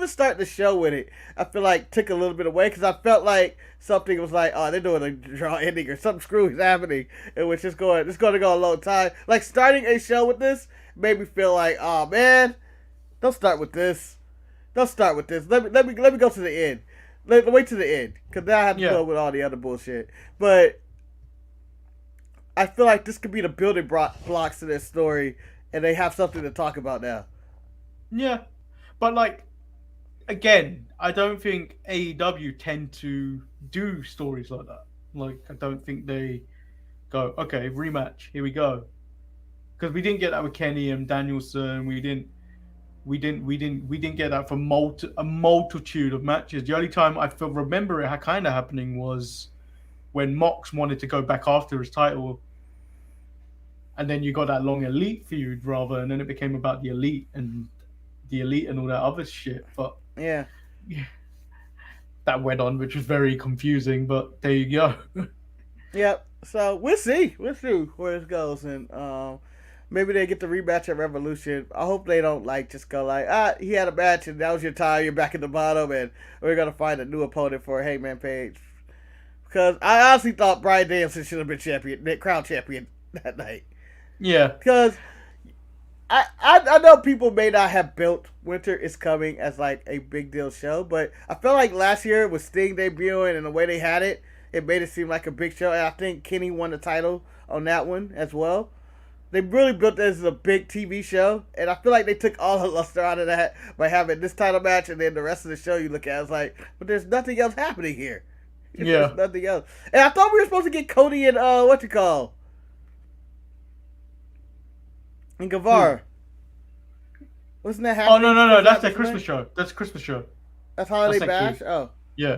starting the show with it, I feel like took a little bit away, because I felt like something was like, oh, they're doing a draw ending or something screwy is happening, and it's going to go a long time. Like, starting a show with this made me feel like, oh man, don't start with this. Don't start with this. Let me go to the end. Wait to the end, because now I have to go with all the other bullshit. But I feel like this could be the building blocks to this story, and they have something to talk about now. Yeah, but like, again, I don't think AEW tend to do stories like that. Like, I don't think they go, okay, rematch, here we go. Because we didn't get that with Kenny and Danielson. We didn't get that for a multitude of matches. The only time I remember it kind of happening was when Mox wanted to go back after his title, and then you got that long Elite feud and then it became about the Elite and all that other shit. But yeah, that went on, which was very confusing. But there you go. Yep. So we'll see where it goes, and maybe they get the rematch at Revolution. I hope they don't just go like, he had a match and that was your time, you're back at the bottom, and we're gonna find a new opponent for Hangman Page. Because I honestly thought Bryan Danielson should have been crown champion that night. Yeah. Because I know people may not have built Winter is Coming as like a big deal show, but I felt like last year with Sting debuting and the way they had it made it seem like a big show. And I think Kenny won the title on that one as well. they really built this as a big TV show, and I feel like they took all the luster out of that by having this title match, and then the rest of the show you look at, it's like, but there's nothing else happening here. Yeah. There's nothing else. And I thought we were supposed to get Cody and and Guevara. Wasn't that happening? Oh no, that's their Christmas show. That's a Christmas show. That's Holiday That's Bash? Oh. Yeah.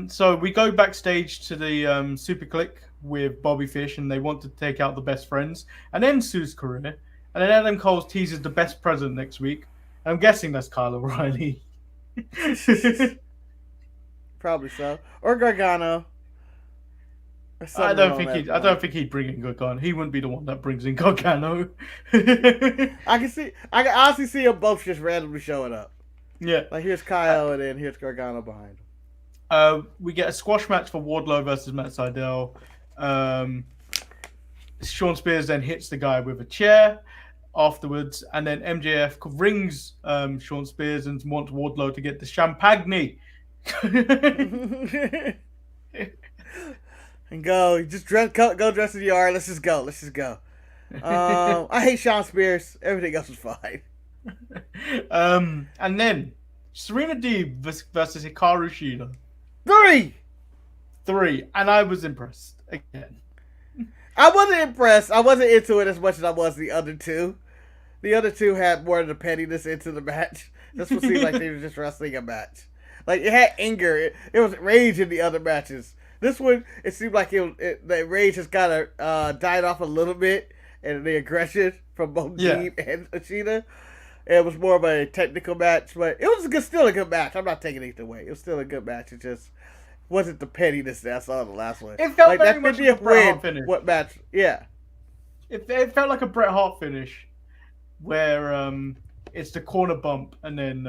So we go backstage to the Super Click with Bobby Fish, and they want to take out the Best Friends, and then Sue's career, and then Adam Cole teases the best present next week. I'm guessing that's Kyle O'Reilly. Probably so, or Gargano. Or I don't think he'd bring in Gargano. He wouldn't be the one that brings in Gargano. I can honestly see them both just randomly showing up. Yeah, like here's Kyle, and then here's Gargano behind him. We get a squash match for Wardlow versus Matt Sydal. Sean Spears then hits the guy with a chair afterwards, and then MJF rings Sean Spears and wants Wardlow to get the champagne. And go dress in the yard. Let's just go. I hate Sean Spears. Everything else is fine. And then Serena Deeb versus Hikaru Shida. 3, and I was impressed again. I wasn't impressed. I wasn't into it as much as I was the other two. The other two had more of the pettiness into the match. This one seemed like they were just wrestling a match. Like, it had anger. It was rage in the other matches. This one, it seemed like the rage has kind of died off a little bit, and the aggression from both Deeb and Ashida. It was more of a technical match, but it was still a good match. I'm not taking anything away. It was still a good match. It just wasn't the pettiness that I saw in the last one. It felt like very that much 50th like a Bret Hart win. finish. What match? Yeah. It felt like a Bret Hart finish, where it's the corner bump and then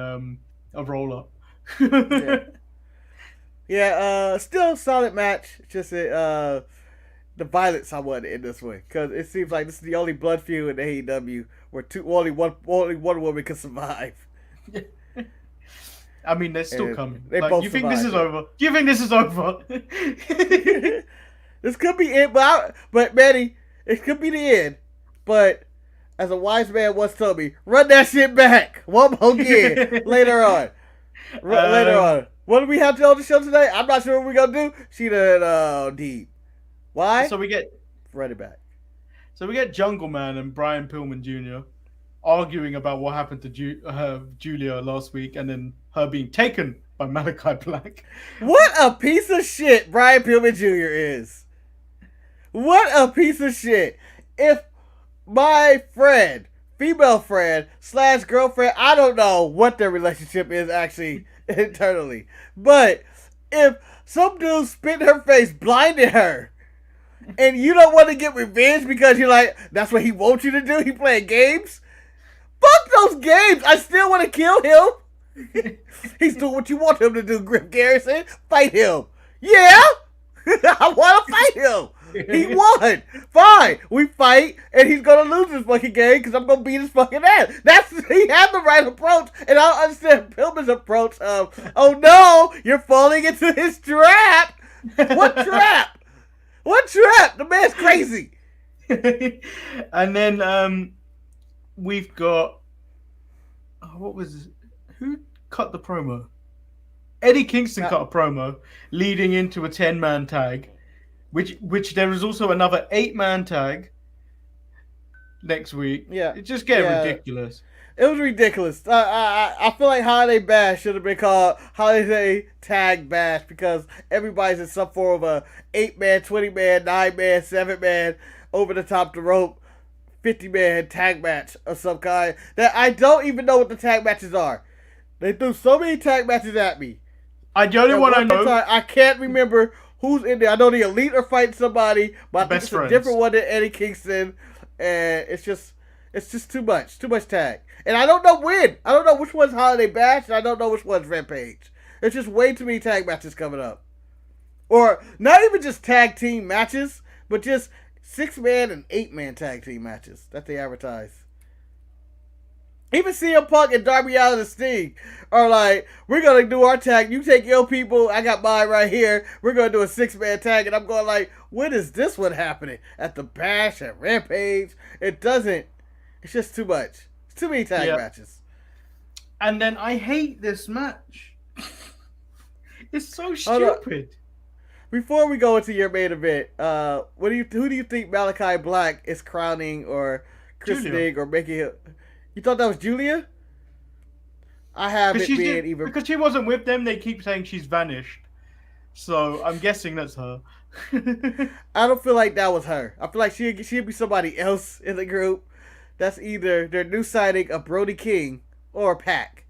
a roll up. Yeah. Still solid match. Just the violence I wanted in this one, because it seems like this is the only blood feud in AEW where only one woman can survive. I mean, they're still coming. They like, both you think this is survived, over? Do you think this is over? This could be it, but Manny, it could be the end. But as a wise man once told me, run that shit back one more again later on. Later on. What do we have to on the show today? I'm not sure what we're gonna do. Sheeta and Deeb. Why? So we get run it back. So we get Jungle Man and Brian Pillman Jr. arguing about what happened to Julia last week, and then her being taken by Malachi Black. What a piece of shit Brian Pillman Jr. is. What a piece of shit. If my friend, female friend / girlfriend, I don't know what their relationship is actually internally, but if some dude spit in her face, blinded her, and you don't want to get revenge because you're like, that's what he wants you to do, he playing games? Fuck those games. I still want to kill him. He's doing what you want him to do, Griff Garrison. Fight him. Yeah? I want to fight him. He won. Fine. We fight, and he's going to lose this fucking game because I'm going to beat his fucking ass. He had the right approach, and I don't understand Pillman's approach of, oh no, you're falling into his trap. What trap? What trap? The man's crazy. And then we've got who cut the promo? Eddie Kingston cut a promo leading into a 10-man tag, which there is also another 8-man tag next week. Yeah, it just getting ridiculous. It was ridiculous. I feel like Holiday Bash should have been called Holiday Tag Bash, because everybody's in some form of a 8-man, 20-man, 9-man, 7-man, over the top the rope, 50-man tag match of some kind that I don't even know what the tag matches are. They threw so many tag matches at me. The only one I know, I can't remember who's in there. I know the Elite are fighting somebody, but I think it's a different one than Eddie Kingston, and it's just too much tag. And I don't know when. I don't know which one's Holiday Bash, and I don't know which one's Rampage. There's just way too many tag matches coming up. Or not even just tag team matches, but just 6-man and 8-man tag team matches that they advertise. Even CM Punk and Darby Allin and Sting are like, we're going to do our tag. You take your people. I got mine right here. We're going to do a 6-man tag. And I'm going like, when is this one happening? At the Bash, at Rampage? It doesn't. It's just too much. It's too many tag matches. And then I hate this match. It's so stupid. Before we go into your main event, who do you think Malachi Black is crowning or christening or making it? You thought that was Julia? I have it being even because she wasn't with them. They keep saying she's vanished, so I'm guessing that's her. I don't feel like that was her. I feel like she'd be somebody else in the group. That's either their new signing of Brody King or Pac,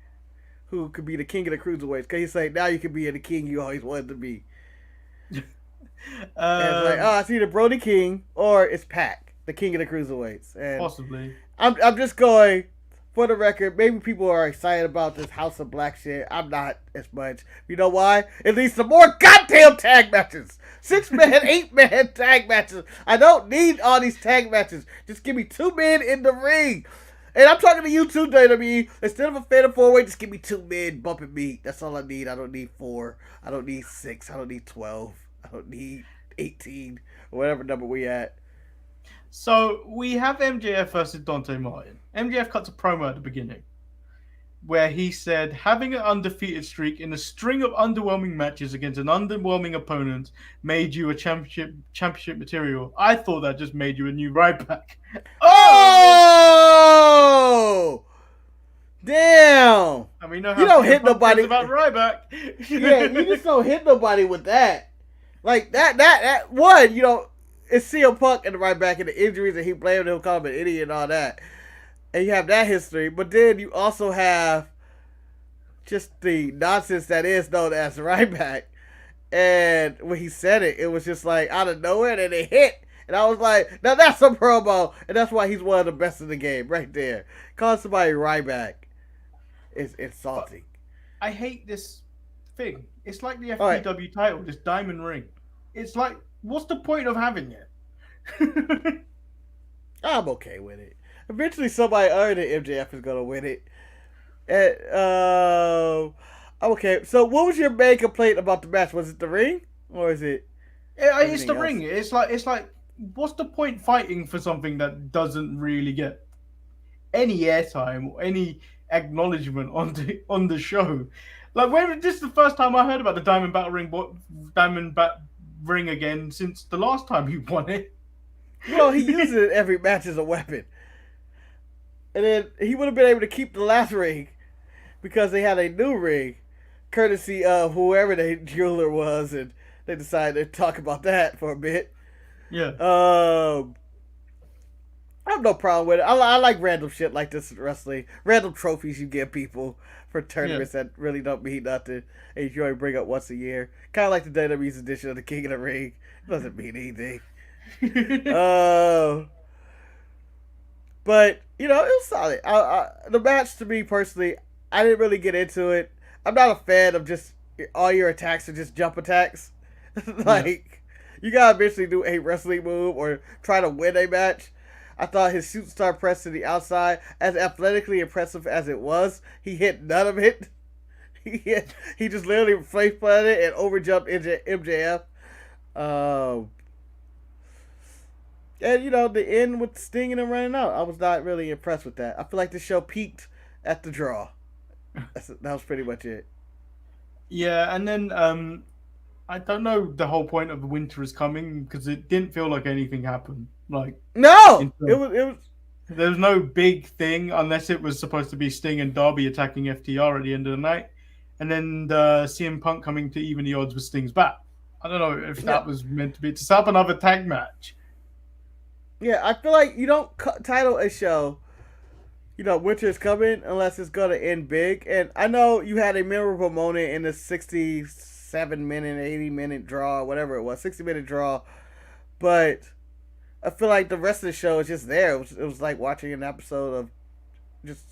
who could be the king of the cruiserweights. Because he's like, now you can be the king you always wanted to be. And it's like, it's either Brody King or it's Pac, the king of the cruiserweights. And possibly. I'm just going, for the record, maybe people are excited about this House of Black shit. I'm not as much. You know why? It leads to more goddamn tag matches. 6-man, 8-man tag matches. I don't need all these tag matches. Just give me 2 men in the ring. And I'm talking to you too, WWE. Instead of a fatal 4-way, just give me 2 men bumping me. That's all I need. I don't need 4. I don't need 6. I don't need 12. I don't need 18. Or whatever number we at. So we have MJF versus Dante Martin. MJF cuts a promo at the beginning where he said, having an undefeated streak in a string of underwhelming matches against an underwhelming opponent made you a championship material. I thought that just made you a new Ryback. Oh! Damn! And we know how you don't hit nobody about Ryback. Yeah, you just don't hit nobody with that. Like that one, you know, it's CM Punk and the Ryback and the injuries and he blamed him, called him an idiot and all that. And you have that history, but then you also have just the nonsense that is known as the Ryback. And when he said it, it was just like out of nowhere and it hit. And I was like, now that's a promo. And that's why he's one of the best in the game right there. Calling somebody Ryback is insulting. I hate this thing. It's like the FPW title, this diamond ring. It's like, what's the point of having it? I'm okay with it. Eventually somebody other than MJF is going to win it. And, I'm okay. So what was your main complaint about the match? Was it the ring? Or is it... It's the ring. It's like, what's the point fighting for something that doesn't really get any airtime or any acknowledgement on the show? Like, this is the first time I heard about the Diamond Ring again since the last time he won it. Well, he uses it every match as a weapon. And then he would have been able to keep the last ring because they had a new ring, courtesy of whoever the jeweler was, and they decided to talk about that for a bit. Yeah. I have no problem with it. I like random shit like this in wrestling. Random trophies you give people for tournaments that really don't mean nothing, and you only bring up once a year. Kind of like the WWE's edition of the King of the Ring. It doesn't mean anything. But, you know, it was solid. The match, to me personally, I didn't really get into it. I'm not a fan of just all your attacks are just jump attacks. You gotta eventually do a wrestling move or try to win a match. I thought his shooting star press to the outside, as athletically impressive as it was, he hit none of it. He just literally face planted and overjumped MJF. And, you know, the end with Sting and him running out, I was not really impressed with that. I feel like the show peaked at the draw. That was pretty much it. Yeah, and then I don't know the whole point of the Winter is Coming because it didn't feel like anything happened. Like no, it was. There was no big thing unless it was supposed to be Sting and Darby attacking FTR at the end of the night, and then CM Punk coming to even the odds with Sting's back. I don't know if that was meant to be to set up another tag match. Yeah, I feel like you don't title a show, you know, Winter is Coming unless it's going to end big. And I know you had a memorable moment in the 67-minute, 80-minute draw, whatever it was, 60-minute draw. But I feel like the rest of the show is just there. It was like watching an episode of just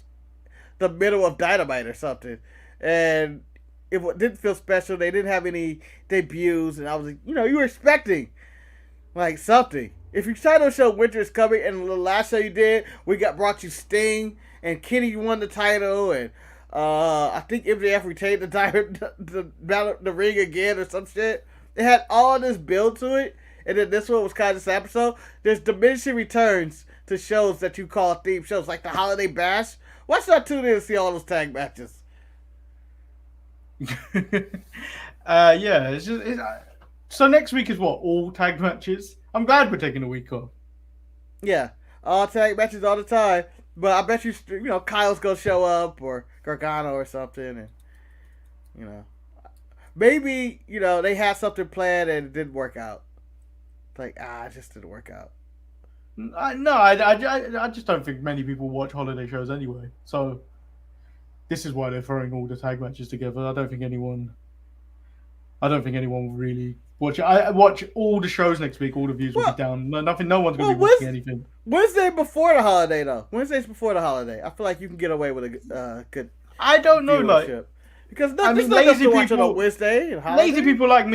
the middle of Dynamite or something. And it didn't feel special. They didn't have any debuts. And I was like, you know, you were expecting like something. If you try to show Winter is coming, and the last show you did, brought you Sting, and Kenny won the title, and I think MJF retained the ring again or some shit. It had all this build to it, and then this one was kind of this episode. There's diminishing returns to shows that you call theme shows, like the Holiday Bash. Why should I tune in to see all those tag matches? Yeah, so next week is what? All tag matches? I'm glad we're taking a week off. Yeah, all tag matches all the time. But I bet you know, Kyle's gonna show up, or Gargano or something, and you know, maybe, you know, they had something planned and it didn't work out. Like, it just didn't work out. I just don't think many people watch holiday shows anyway. So this is why they're throwing all the tag matches together. I don't think anyone will really watch it. I watch all the shows next week. All the views will be down. No one's going to be watching anything. Wednesday before the holiday, though. Wednesdays before the holiday. I feel like you can get away with a good. I don't know, viewership. Because lazy people on Wednesday and lazy people like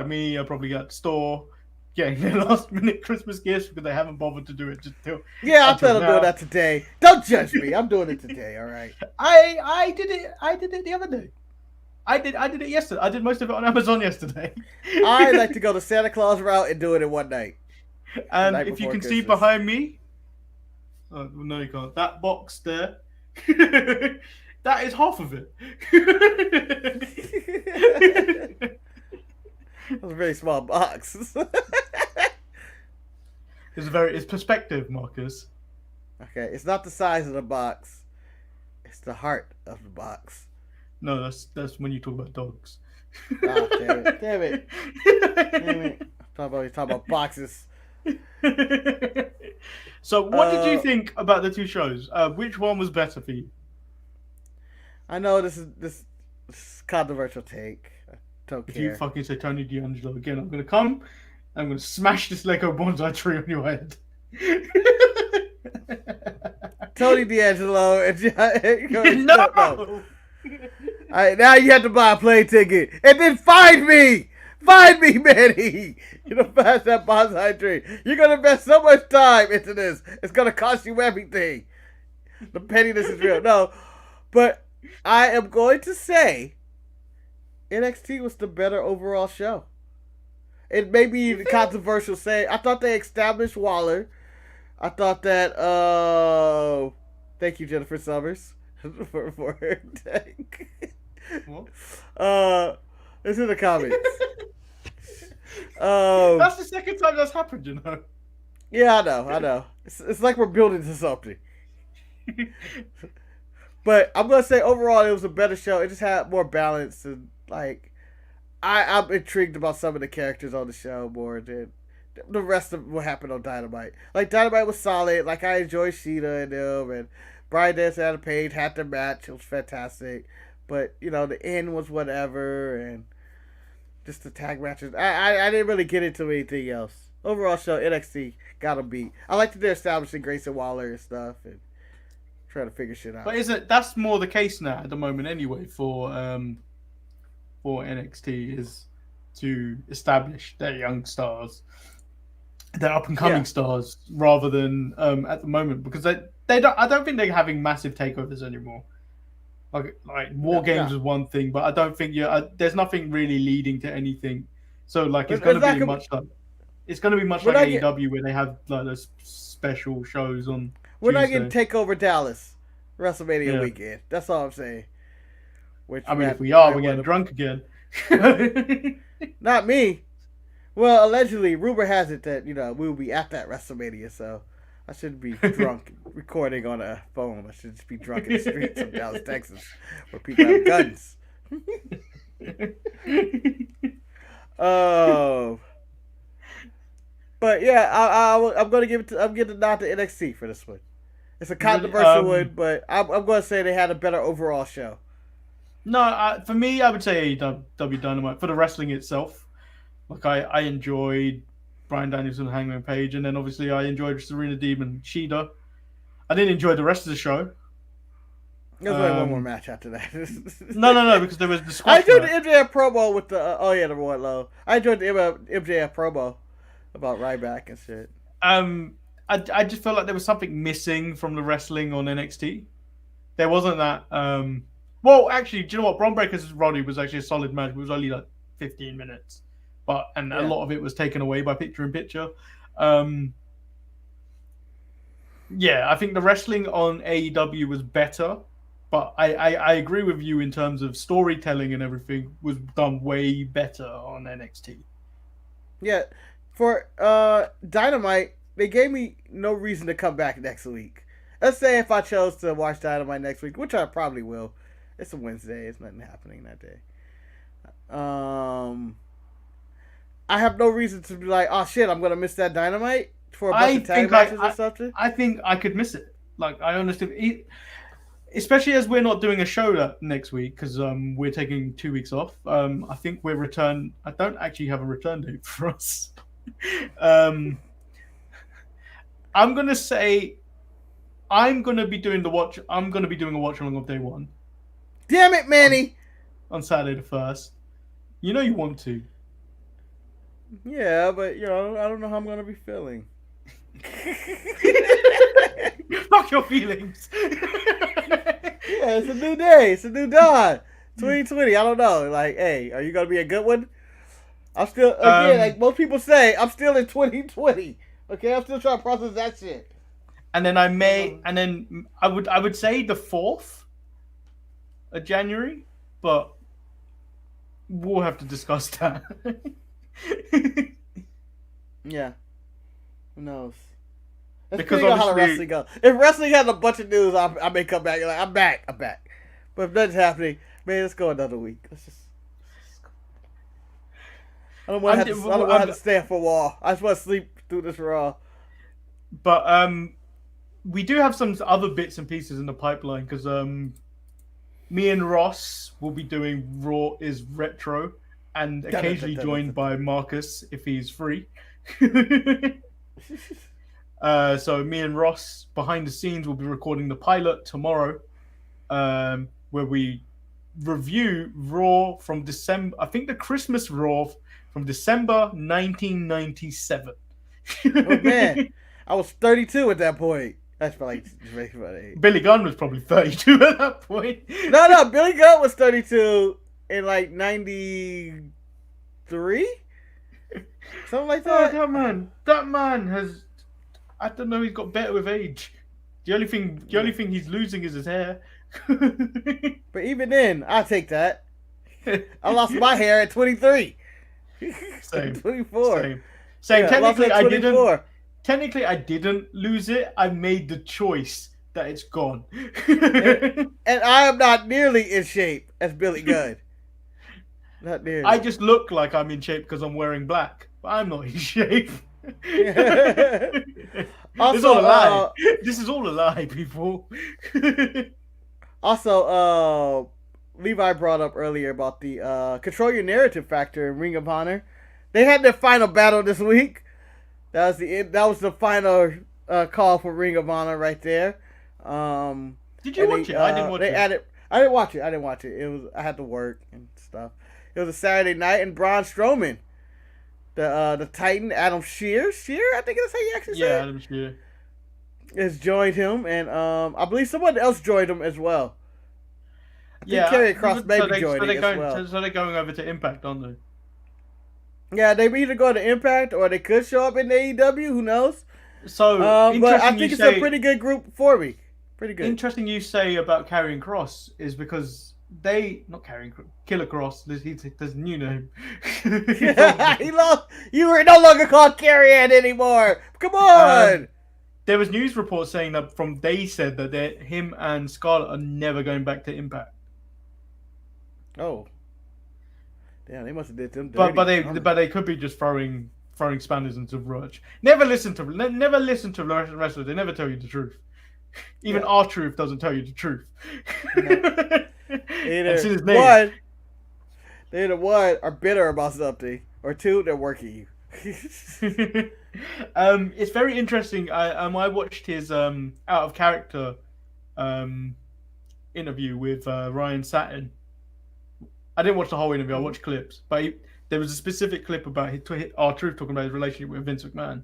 me are probably at the store getting their last minute Christmas gifts because they haven't bothered to do it just till. Yeah, I plan on doing that today. Don't judge me. I'm doing it today. All right. I did it the other day. I did it yesterday. I did most of it on Amazon yesterday. I like to go the Santa Claus route and do it in one night. And if you can see behind me, no, you can't. That box there, that is half of it. That's a very small box. It's perspective, Marcus. Okay, it's not the size of the box. It's the heart of the box. No, that's when you talk about dogs. Oh, damn it. Talking about boxes. So what did you think about the two shows? Which one was better for you? I know this is controversial take. I don't care. If you fucking say Tony D'Angelo again, I'm gonna come. I'm gonna smash this Lego bonsai tree on your head. Tony D'Angelo and No. All right, now you have to buy a plane ticket and then find me. Find me, Manny. You're gonna pass that bonsai tree. You're gonna invest so much time into this. It's gonna cost you everything. The pettiness is real. No, but I am going to say NXT was the better overall show. It may be the controversial say. I thought they established Waller. I thought that. Thank you, Jennifer Summers, for her take. What? It's in the comments. That's the second time that's happened, you know. Yeah, I know. It's like we're building to something. But I'm gonna say overall it was a better show. It just had more balance, and like I'm intrigued about some of the characters on the show more than the rest of what happened on Dynamite. Like Dynamite was solid. Like I enjoyed Sheeta and them, and Bryan Danielson and Page had their match. It was fantastic. But you know, the end was whatever, and just the tag matches. I didn't really get into anything else. Overall show, NXT got them beat. I like that they're establishing Grayson Waller and stuff, and trying to figure shit out. But that's more the case now at the moment anyway for NXT is to establish their young stars, their up and coming stars, rather than at the moment, because I don't think they're having massive takeovers anymore. Like War Games is one thing, but I don't think there's nothing really leading to anything. So like it's going to be much like AEW where they have like those special shows on. We're not getting Takeover Dallas WrestleMania weekend. That's all I'm saying. If we are, we're getting drunk again. Not me. Well, allegedly, rumor has it that we'll be at that WrestleMania, so I shouldn't be drunk recording on a phone. I should just be drunk in the streets of Dallas, Texas, where people have guns. Oh. But yeah, I'm gonna give it. I'm giving the nod to NXT for this one. It's a controversial one, but I'm going to say they had a better overall show. No, for me, I would say AEW Dynamite for the wrestling itself. Like I enjoyed Bryan Danielson, Hangman Page, and then obviously I enjoyed Serena Deeb and Shida. I didn't enjoy the rest of the show. There's only one more match after that. No, because there was the I enjoyed the MJF promo with the the Wardlow. I enjoyed the MJF promo about Ryback and shit. I just felt like there was something missing from the wrestling on NXT. There wasn't that. Well, actually, do you know what? Bron Breakkers' Roddy was actually a solid match. It was only like 15 minutes, a lot of it was taken away by picture in picture. Yeah, I think the wrestling on AEW was better, but I agree with you in terms of storytelling and everything was done way better on NXT. Yeah, for Dynamite, they gave me no reason to come back next week. Let's say if I chose to watch Dynamite next week, which I probably will. It's a Wednesday. It's nothing happening that day. I have no reason to be like, oh shit, I'm gonna miss that Dynamite for a bunch of tag matches or something. I think I could miss it. Like, I honestly, especially as we're not doing a show next week because we're taking 2 weeks off. I think we're return. I don't actually have a return date for us. I'm gonna say I'm gonna be doing a watch along of day one. Damn it, Manny! On Saturday the 1st. You know you want to. Yeah, but I don't know how I'm gonna be feeling. Fuck your feelings. Yeah, it's a new day. It's a new dawn. 2020. I don't know. Like, hey, are you gonna be a good one? I'm still like most people say, I'm still in 2020. Okay, I'm still trying to process that shit. And then I would say the 4th of January, but we'll have to discuss that. Yeah. Who knows? Because Depending on how the wrestling goes. If wrestling has a bunch of news, I may come back. Like, I'm back. But if nothing's happening, man, let's go another week. Let's just. I don't want to have to stay up for a while. I just want to sleep through this Raw. But we do have some other bits and pieces in the pipeline because me and Ross will be doing Raw is Retro and occasionally joined by Marcus if he's free. So me and Ross behind the scenes will be recording the pilot tomorrow, where we review Raw from December. I think the Christmas Raw from December 1997. Oh man, I was 32 at that point. That's probably funny. Billy Gunn was probably 32 at that point. No, Billy Gunn was 32 in like 93, something like that. Oh, that man has. I don't know. He's got better with age. The only thing he's losing is his hair. But even then, I take that. I lost my hair at 23. Same. 24. Same. Yeah, Technically, I didn't lose it. I made the choice that it's gone. and I am not nearly in shape as Billy Gunn. Not nearly. I just look like I'm in shape because I'm wearing black, but I'm not in shape. Also, it's all a lie. This is all a lie, people. Also, Levi brought up earlier about the control your narrative factor in Ring of Honor. They had their final battle this week. That was the final call for Ring of Honor right there. Did you watch it? I didn't watch it. I didn't watch it. I had to work and stuff. It was a Saturday night, and Braun Strowman, the Titan, Adam Shearer, I think that's how you actually say it. Yeah, Adam Shearer has joined him, and I believe someone else joined him as well. I think Karrion Kross may be joining as well. So they're going over to Impact, aren't they? Yeah, they either go to Impact or they could show up in AEW. Who knows? So, but I think it's a pretty good group for me. Pretty good. Interesting you say about Karrion Kross is because Killer Kross. There's a new name. You were no longer called Karrion anymore. Come on. There was news reports saying that they said that him and Scarlett are never going back to Impact. Oh. Yeah, they must have did them dirty. But they could be just throwing spanners into Rush. Never listen to wrestlers. They never tell you the truth. Even R-Truth doesn't tell you the truth. No. They either one are bitter about something, or two, they're working you. It's very interesting. I watched his out of character interview with Ryan Satin. I didn't watch the whole interview. I watched clips, but there was a specific clip about R-Truth talking about his relationship with Vince McMahon,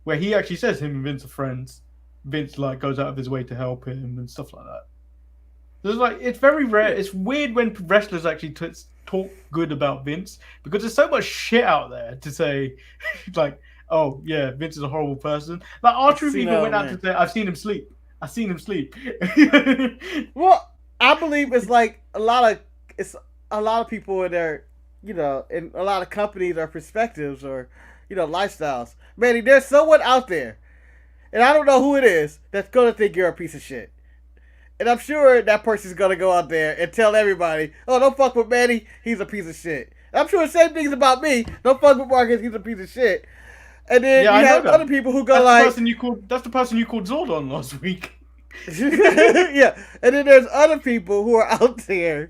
where he actually says him and Vince are friends. Vince like goes out of his way to help him and stuff like that. So it's like it's very rare. It's weird when wrestlers actually talk good about Vince because there's so much shit out there to say, like, oh yeah, Vince is a horrible person. Like R-Truth even went out to say, I've seen him sleep. I've seen him sleep. Well, I believe it's like a lot of people in their, you know, in a lot of companies or perspectives or, you know, lifestyles. Manny, there's someone out there, and I don't know who it is, that's gonna think you're a piece of shit. And I'm sure that person's gonna go out there and tell everybody, oh, don't fuck with Manny, he's a piece of shit. And I'm sure the same thing's about me. Don't fuck with Marcus, he's a piece of shit. And then you have other people who go that's the person you called Zordon last week. Yeah. And then there's other people who are out there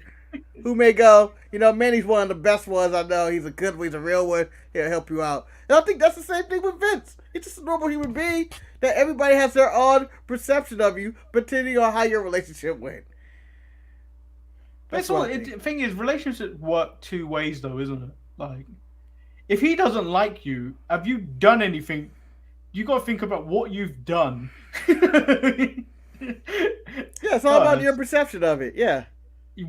who may go, you know, Manny's one of the best ones I know. He's a good one. He's a real one. He'll help you out. And I think that's the same thing with Vince. He's just a normal human being that everybody has their own perception of you, depending on how your relationship went. The thing is, relationships work two ways, though, isn't it? Like, if he doesn't like you, have you done anything? You got to think about what you've done. Yeah, it's all about your perception of it. Yeah.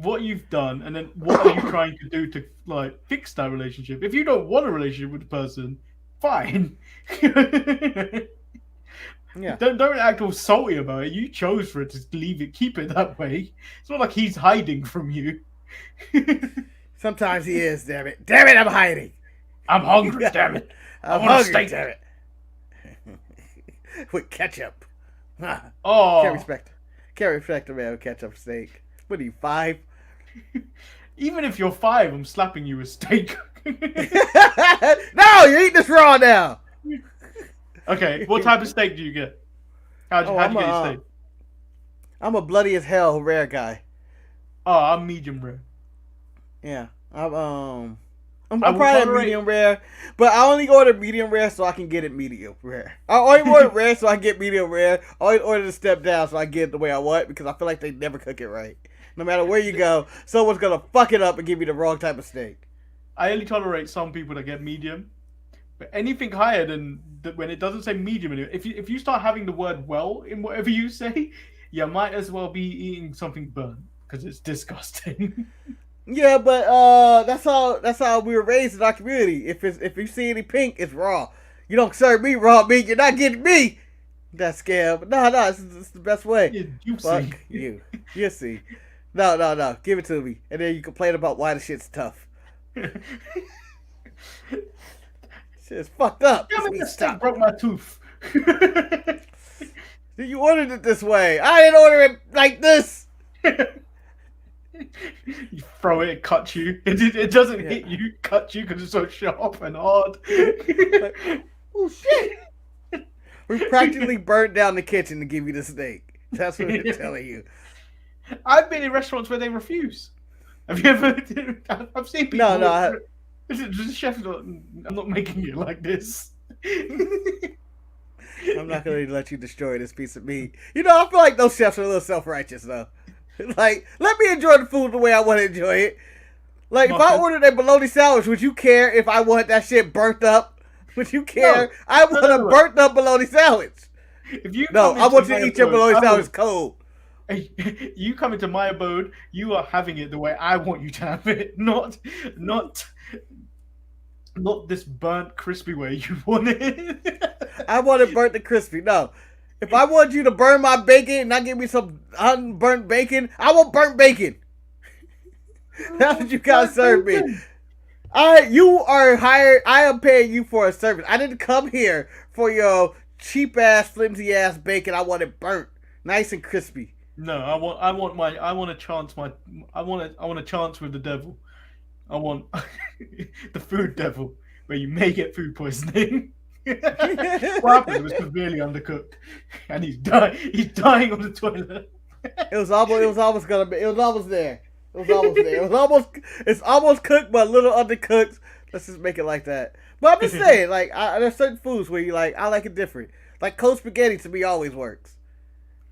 What you've done, and then what are you trying to do to like fix that relationship? If you don't want a relationship with the person, fine. Yeah. Don't act all salty about it. You chose for it to leave it, keep it that way. It's not like he's hiding from you. Sometimes he is. Damn it! Damn it! I'm hiding. I'm hungry. Damn it! I'm hungry. Damn it! With ketchup. Oh, Can't respect a man with ketchup steak. What are you, 5? Even if you're 5, I'm slapping you with steak. No, you eat this raw now. Okay, what type of steak do you get? How'd you get your steak? I'm a bloody as hell rare guy. Oh, I'm medium rare. Yeah, I'm probably a medium rare, but I only order medium rare so I can get it medium rare. I only order rare so I get medium rare. I only order the step down so I get it the way I want because I feel like they never cook it right. No matter where you go, someone's gonna fuck it up and give you the wrong type of steak. I only tolerate some people that get medium, but anything higher than when it doesn't say medium anymore. If you start having the word well in whatever you say, you might as well be eating something burnt because it's disgusting. Yeah, but that's how we were raised in our community. If you see any pink, it's raw. You don't serve me raw meat, you're not getting me. That's scam. But no, it's the best way. You Fuck see. you. You see. No. Give it to me. And then you complain about why the shit's tough. Shit's fucked up. That steak broke my tooth. You ordered it this way. I didn't order it like this. You throw it, cut you. It doesn't hit you, cut you because it's so sharp and hard. Oh shit! We practically burnt down the kitchen to give you the steak. That's what they're telling you. I've been in restaurants where they refuse. Have you ever? I've seen people. No. The chef, I'm not making it like this. I'm not going to let you destroy this piece of meat. You know, I feel like those chefs are a little self-righteous, though. Like, let me enjoy the food the way I want to enjoy it. Like, if I ordered a bologna sandwich, would you care if I want that shit burnt up? Would you care? No, I want a burnt up bologna sandwich. I want you to eat your bologna sandwich cold. You come into my abode, you are having it the way I want you to have it, not this burnt crispy way you want it. I want it burnt and crispy. No. If I want you to burn my bacon and not give me some unburnt bacon, I want burnt bacon. That's what you gotta serve me. You are hired. I am paying you for a service. I didn't come here for your cheap ass, flimsy ass bacon. I want it burnt, nice and crispy. No, I want a chance with the devil. I want the food devil, where you may get food poisoning. What happened? It was severely undercooked, and he's dying on the toilet. It was almost there. It's almost cooked, but a little undercooked. Let's just make it like that. But I'm just saying, like, there's certain foods where you like, I like it different. Like cold spaghetti to me always works.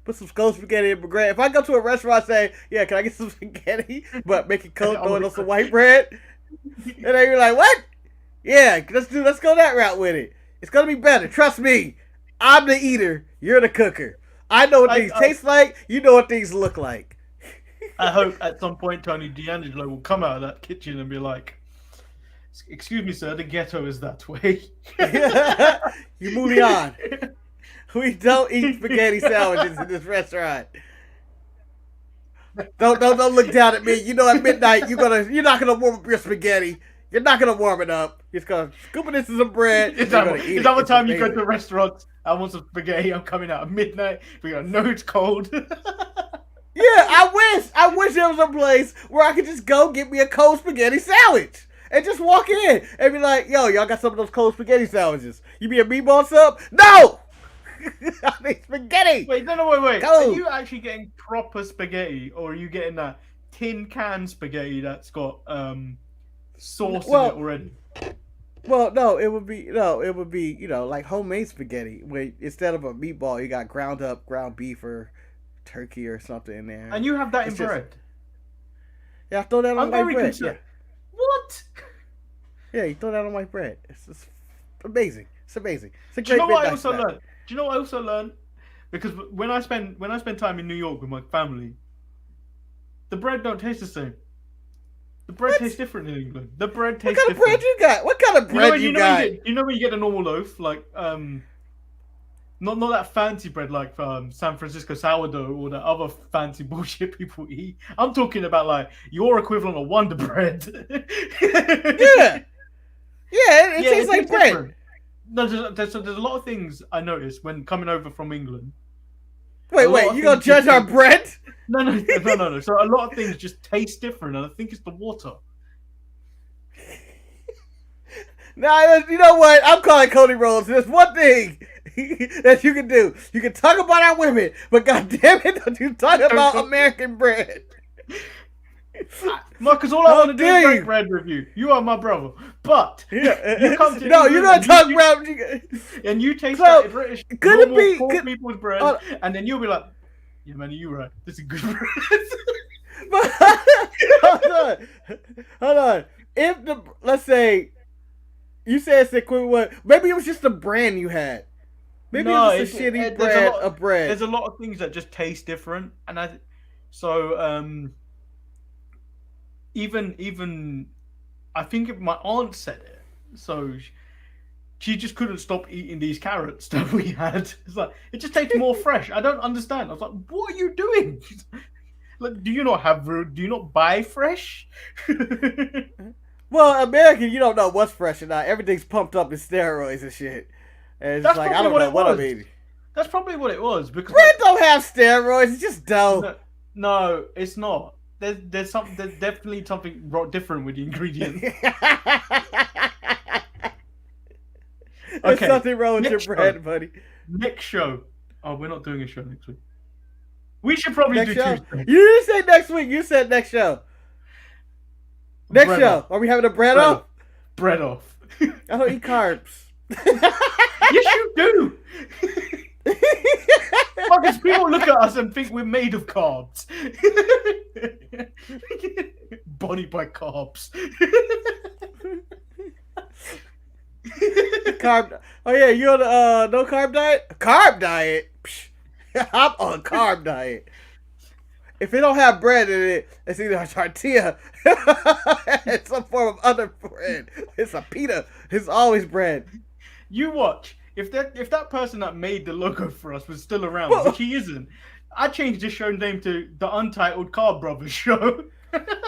Put some cold spaghetti in bread. If I go to a restaurant, say, yeah, can I get some spaghetti? But make it cold, throw it on some white bread. And they be like, what? Yeah, let's go that route with it. It's gonna be better. Trust me. I'm the eater. You're the cooker. I know what things taste like. You know what things look like. I hope at some point Tony D'Angelo will come out of that kitchen and be like, "Excuse me, sir, the ghetto is that way." You moving on. We don't eat spaghetti sandwiches in this restaurant. Don't look down at me. You know at midnight you're not gonna warm up your spaghetti. You're not gonna warm it up. You're just gonna scoop it into some bread. Is that what time you go to the restaurant? I want some spaghetti. I'm coming out at midnight. We gotta know it's cold. Yeah, I wish there was a place where I could just go get me a cold spaghetti sandwich and just walk in and be like, yo, y'all got some of those cold spaghetti sandwiches? You be a meatball sub? No! I need spaghetti! Wait. Cold. Are you actually getting proper spaghetti, or are you getting that tin can spaghetti that's got sauce in it already? Well, no, it would be like homemade spaghetti where instead of a meatball, you got ground beef or turkey or something in there. And you have that in bread? Yeah, I throw that on my bread. Yeah. What? Yeah, you throw that on my bread. It's just amazing. It's amazing. It's a great. Do you know what I also learned? Do you know what I also learned? Because when I spend time in New York with my family, the bread don't taste the same. The bread tastes different in England. The bread tastes different. What kind of bread you got? What kind of bread you got? You know when you get a normal loaf, like not that fancy bread like San Francisco sourdough or that other fancy bullshit people eat. I'm talking about like your equivalent of Wonder Bread. Yeah, it tastes like bread. Different. No, there's a lot of things I noticed when coming over from England. Wait, you gonna judge our bread? No. So a lot of things just taste different, and I think it's the water. Nah, you know what? I'm calling Cody Rhodes. There's one thing that you can do. You can talk about our women, but goddamn it, don't you talk about American bread. Marcus, all I want to do is break bread with you. You are my brother. But you come to no, you're gonna talk about and you taste that British poor people's bread, and then you'll be like, yeah, man, you're right. This is good bread. But hold on. If let's say you said it's the equivalent, maybe it was just the brand you had. Maybe it was just a shitty bread of bread. There's a lot of things that just taste different, and even I think my aunt said it. So she just couldn't stop eating these carrots that we had. It's like it just tastes more fresh. I don't understand. I was like, what are you doing? Like, do you not buy fresh? Well, American, you don't know what's fresh or not. Everything's pumped up in steroids and shit. And it's like I don't know what I mean. That's probably what it was because bread don't have steroids. It's just dough. No, it's not. There's definitely something different with the ingredients. There's something wrong with your bread, buddy. Next show. Oh, we're not doing a show next week. We should probably do Tuesday. You didn't say next week. You said next show. Next show. Are we having a bread off? Bread off. I don't eat carbs. Yes, you do. Marcus, people look at us and think we're made of carbs. Body by carbs. Carb. Oh yeah, you on the no carb diet? Carb diet? I'm on a carb diet. If it don't have bread in it, it's either a tortilla and some form of other bread. It's a pita. It's always bread. You watch. If that person that made the logo for us was still around, which he isn't, I changed the show name to the Untitled Carb Brothers Show.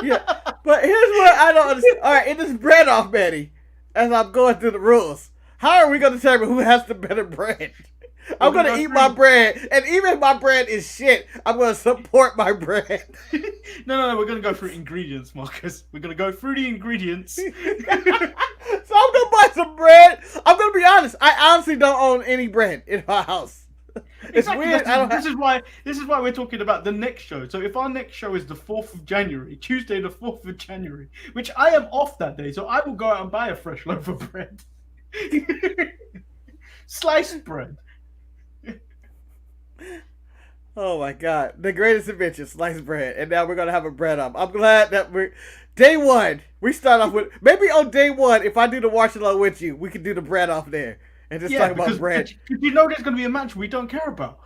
Yeah, but here's what I don't understand. All right, in this bread off, Manny, as I'm going through the rules, how are we going to determine who has the better bread? I'm going to eat my bread, and even if my bread is shit, I'm going to support my bread. No, we're going to go through ingredients, Marcus. We're going to go through the ingredients. So I'm going to buy some bread. I'm going to be honest. I honestly don't own any bread in my house. It's weird. This is why we're talking about the next show. So if our next show is the 4th of January, Tuesday the 4th of January, which I am off that day, so I will go out and buy a fresh loaf of bread. Sliced bread. Oh my God. The greatest invention, sliced bread. And now we're going to have a bread up. I'm glad that day one, we start off with, maybe on day one, if I do the watch along with you, we can do the bread off there. And just talk about bread. You know there's going to be a match we don't care about.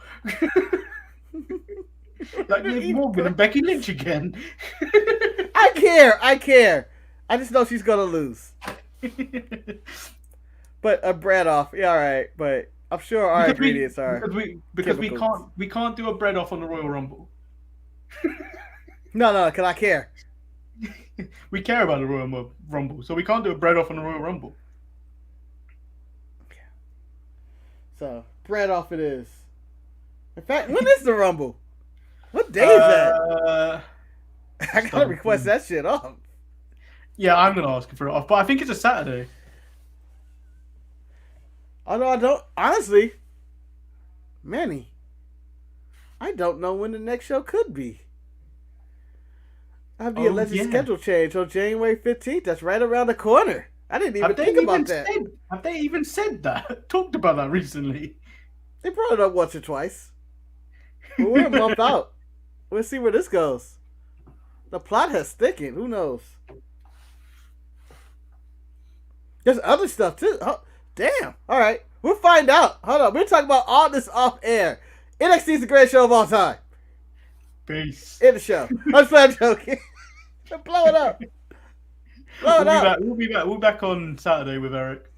Like Liv Morgan and Becky Lynch again. I care. I just know she's going to lose. But a bread off, yeah, all right. But I'm sure our ingredients are because we can't do a bread off on the Royal Rumble. No, because I care. We care about the Royal Rumble, so we can't do a bread off on the Royal Rumble. So bread off it is. In fact, when is the Rumble? What day is that? I gotta request that shit off. Yeah, I'm gonna ask for it off, but I think it's a Saturday. Although I don't, honestly, Manny, I don't know when the next show could be. I have the alleged schedule change on January 15th. That's right around the corner. I didn't even think about that. Have they even said that? Talked about that recently? They brought it up once or twice. But we're a month out. We'll see where this goes. The plot has thickened. Who knows? There's other stuff too. Oh, damn. All right. We'll find out. Hold on. We're talking about all this off air. NXT is the greatest show of all time. Peace. In the show. I'm just joking. Blow it up. We'll be back. We're back on Saturday with Eric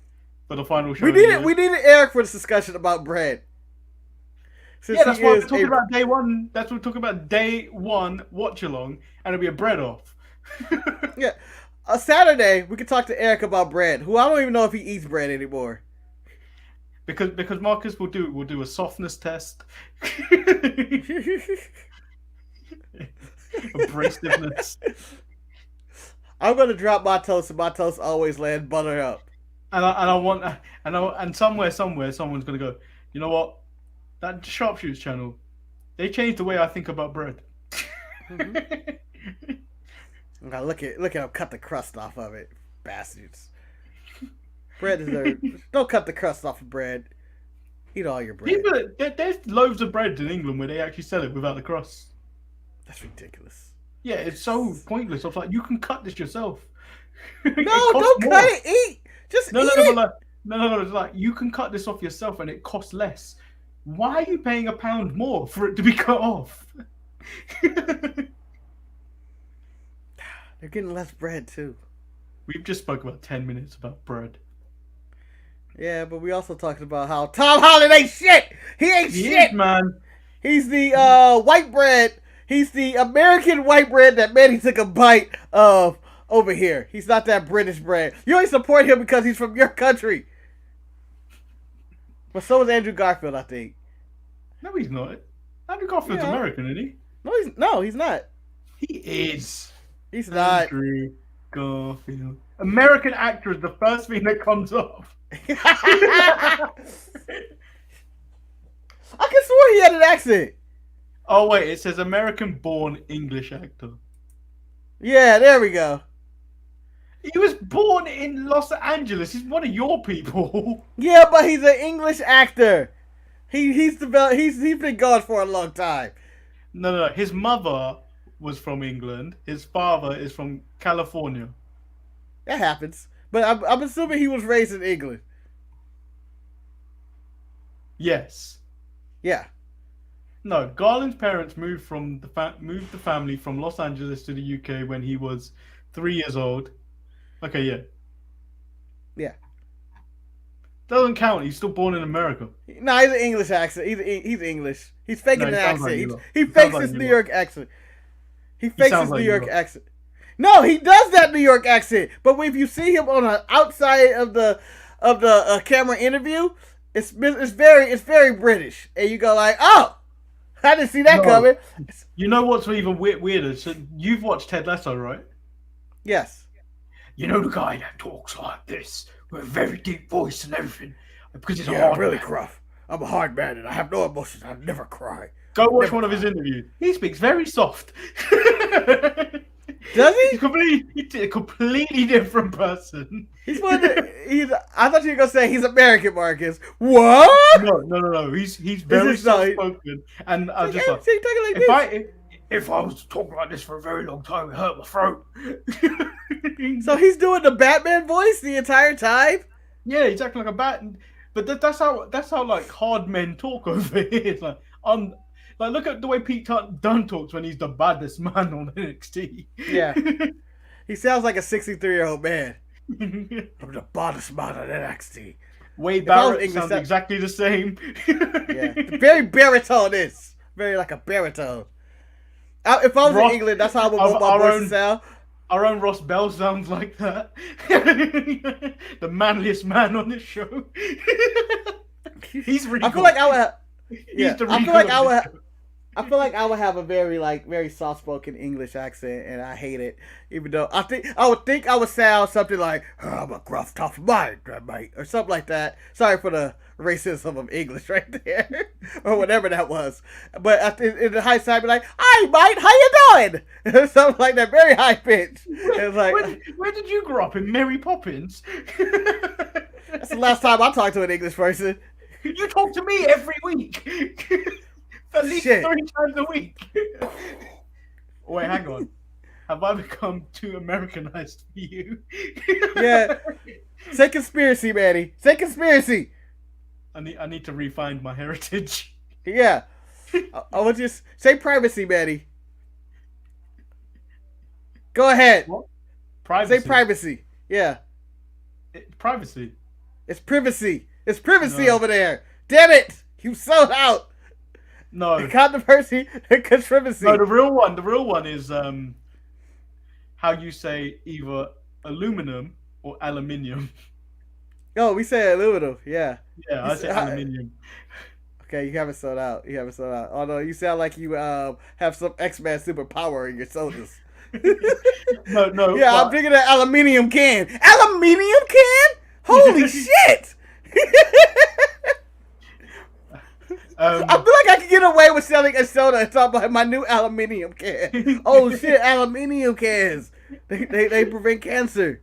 for the final show. We needed Eric for the discussion about bread. Yeah, that's what we're talking about day one. That's what we're talking about day one watch along, and it'll be a bread off. Yeah. A Saturday, we could talk to Eric about bread, who I don't even know if he eats bread anymore. Because Marcus will do a softness test. Abrasiveness. I'm gonna drop my toast, and my toast always land butter up. And somewhere someone's gonna go, you know what? That Sharpshooters channel, they changed the way I think about bread. Mm-hmm. Now look at him cut the crust off of it, bastards. Bread is don't cut the crust off of bread. Eat all your bread. There's loaves of bread in England where they actually sell it without the crust. That's ridiculous. Yeah, it's so pointless. It's like you can cut this yourself. No, don't cut it. Eat. Just eat it. No. It's like you can cut this off yourself and it costs less. Why are you paying £1 more for it to be cut off? They're getting less bread too. We've just spoke about 10 minutes about bread. Yeah, but we also talked about how Tom Holland ain't shit. He ain't shit, man. He's the white bread. He's the American white bread that Manny took a bite of over here. He's not that British bread. You only support him because he's from your country. But so is Andrew Garfield, I think. No, he's not. Andrew Garfield's American, isn't he? No, he's not. He is. He's not. Andrew Garfield. American actor is the first thing that comes up. I could swear he had an accent. Oh, wait. It says American-born English actor. Yeah, there we go. He was born in Los Angeles. He's one of your people. Yeah, but he's an English actor. He's been gone for a long time. No. His mother was from England. His father is from California. That happens. But I'm assuming he was raised in England. Yes. Yeah. No, Garland's parents moved the family from Los Angeles to the UK when he was 3 years old. Okay, yeah. Yeah. Doesn't count. He's still born in America. No, he's an English accent. He's English. He's faking an accent. Like he fakes his New York accent. He fakes his New York accent. No, he does that New York accent. But if you see him on the outside of the camera interview, it's very British, and you go like, oh, I didn't see that coming. You know what's even weirder? So you've watched Ted Lasso, right? Yes. You know the guy that talks like this with a very deep voice and everything because he's a hard really man. gruff. I'm a hard man and I have no emotions. I never cry. Go watch one of his interviews. He speaks very soft. Does he? He's a completely different person. He's one. I thought you were gonna say he's American, Marcus. What? No. He's very soft spoken, and I'm just like, if I was to talk like this for a very long time, it hurt my throat. So he's doing the Batman voice the entire time. Yeah, he's acting like a bat. But that's how like hard men talk over here. It's like look at the way Pete Dunne talks when he's the baddest man on NXT. Yeah, he sounds like a 63-year-old man. I'm the baddest man on NXT. Wade Barrett sounds exactly the same. Yeah, very baritone is very like a baritone. If I was in England, that's how I would want my voice to sound. Our own Ross Bell sounds like that. The manliest man on this show. He's regal. I feel like I would have a very soft-spoken English accent, and I hate it. Even though I would sound something like, I'm a gruff, tough man, mate, or something like that. Sorry for the racism of English right there, or whatever that was. But in the high side, I'd be like, "Hi, mate, how you doing?" Something like that, very high pitch. It's like, where did you grow up in Mary Poppins? That's the last time I talked to an English person. You talk to me every week. At least 3 times a week. Wait, hang on. Have I become too Americanized for you? Yeah. Say conspiracy, Manny. Say conspiracy. I need to refine my heritage. Yeah. I want you to say privacy, Manny. Go ahead. What? Privacy. Say privacy. Yeah. Privacy. It's privacy. It's privacy over there. Damn it! You sold out. No. Controversy and controversy. No, the real one is how you say either aluminum or aluminium. Oh, we say aluminum. Yeah. Yeah, I say aluminium. Okay, you haven't sold out. Although you sound like you have some X-Men superpower in your sodas. No. Yeah, I'm drinking an aluminium can. Aluminium can? Holy shit! I feel like I could get away with selling a soda and talk about my new aluminium can. Oh shit, aluminium cans. They prevent cancer.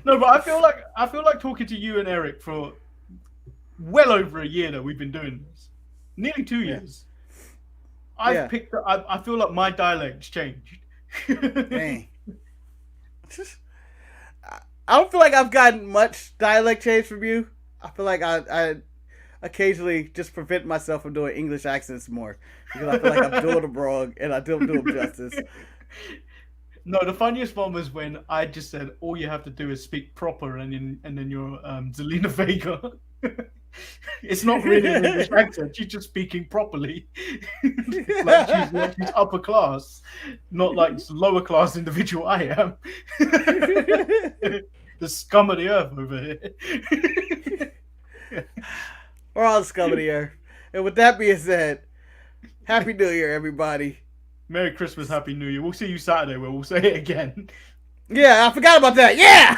No, but I feel like talking to you and Eric for well over a year that we've been doing this. Nearly 2 years. I feel like my dialect's changed. Dang. I don't feel like I've gotten much dialect change from you. I feel like I occasionally just prevent myself from doing English accents more because I feel like I'm doing them wrong and I don't do them justice. No, the funniest one was when I just said all you have to do is speak proper and then you're Zelina Vega. It's not really an English accent. She's just speaking properly. like she's upper class, not like lower class individual I am. The scum of the earth over here. We're all the scum of the earth. And with that being said, Happy New Year, everybody. Merry Christmas, Happy New Year. We'll see you Saturday where we'll say it again. Yeah, I forgot about that. Yeah!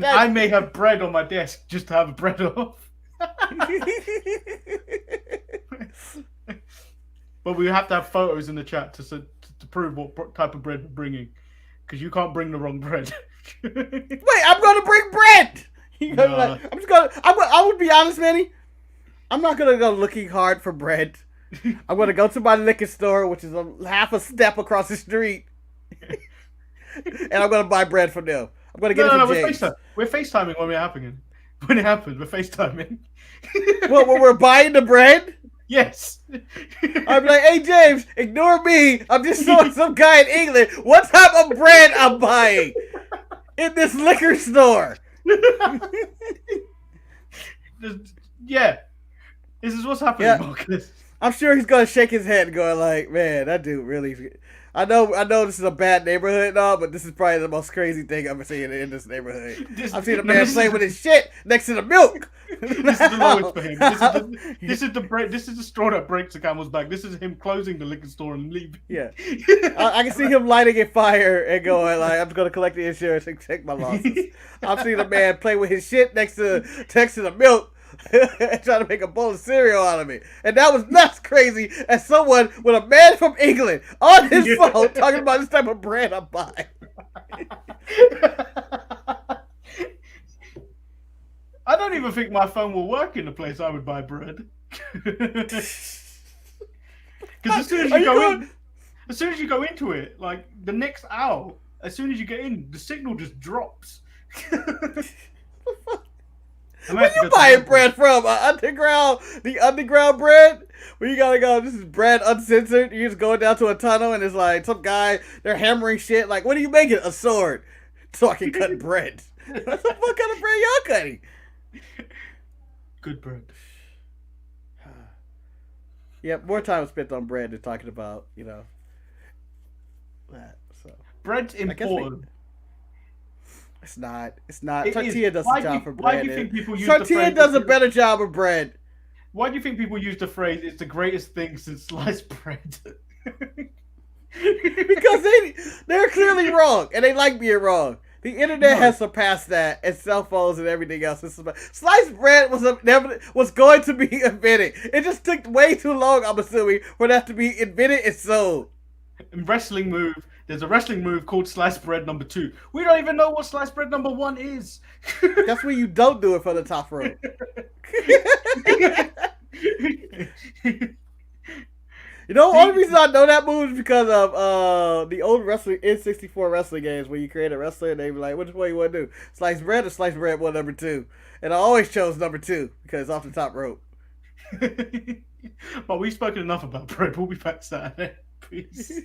I may have bread on my desk just to have bread off. But we have to have photos in the chat to prove what type of bread we're bringing. Because you can't bring the wrong bread. Wait, I'm going to bring bread! Nah. I would be honest, Manny. I'm not going to go looking hard for bread. I'm going to go to my liquor store, which is half a step across the street. And I'm going to buy bread from them. I'm going to get it from James. We're FaceTiming when it happens. When it happens, we're FaceTiming. What, when we're buying the bread? Yes. I'm like, hey, James, ignore me. I'm just showing some guy in England what type of bread I'm buying in this liquor store. Yeah. This is what's happening, Marcus. I'm sure he's going to shake his head and go like, man, that dude really... I know this is a bad neighborhood and all, but this is probably the most crazy thing I've ever seen in this neighborhood. I've seen a man play with his shit next to the milk. This is the lowest for him. This is the straw that breaks the camel's back. This is him closing the liquor store and leaving. Yeah. I can see him lighting a fire and going like, I'm just going to collect the insurance and take my losses. I've seen a man play with his shit next to the milk and trying to make a bowl of cereal out of me. And that was nuts crazy as someone with a man from England on his phone talking about this type of bread I'm buying. I don't even think my phone will work in the place I would buy bread. Because as soon as you go into it, like the next hour, as soon as you get in, the signal just drops. Where you buying bread from? The underground bread? Where you gotta go, this is bread uncensored. You just go down to a tunnel and it's like some guy, they're hammering shit. Like, what are you making? A sword. So I can cut bread. What the fuck kind of bread y'all cutting? Good bread. Yeah, more time spent on bread than talking about, that. So bread's important. It's not. Tortilla does a job for bread. Why do you think people use Tortilla does a better job of bread. Why do you think people use the phrase "it's the greatest thing since sliced bread"? Because they're clearly wrong, and they like being wrong. The internet has surpassed that, and cell phones and everything else. Sliced bread was going to be invented. It just took way too long, I'm assuming, for that to be invented and sold. There's a wrestling move called sliced bread number 2. We don't even know what sliced bread number 1 is. That's when you don't do it for the top rope. The only reason I know that move is because of the old wrestling N64 wrestling games where you create a wrestler and they be like, which one you want to do? Sliced bread or sliced bread one number 2? And I always chose number 2 because it's off the top rope. Well, we've spoken enough about bread. We'll be back Saturday. Peace.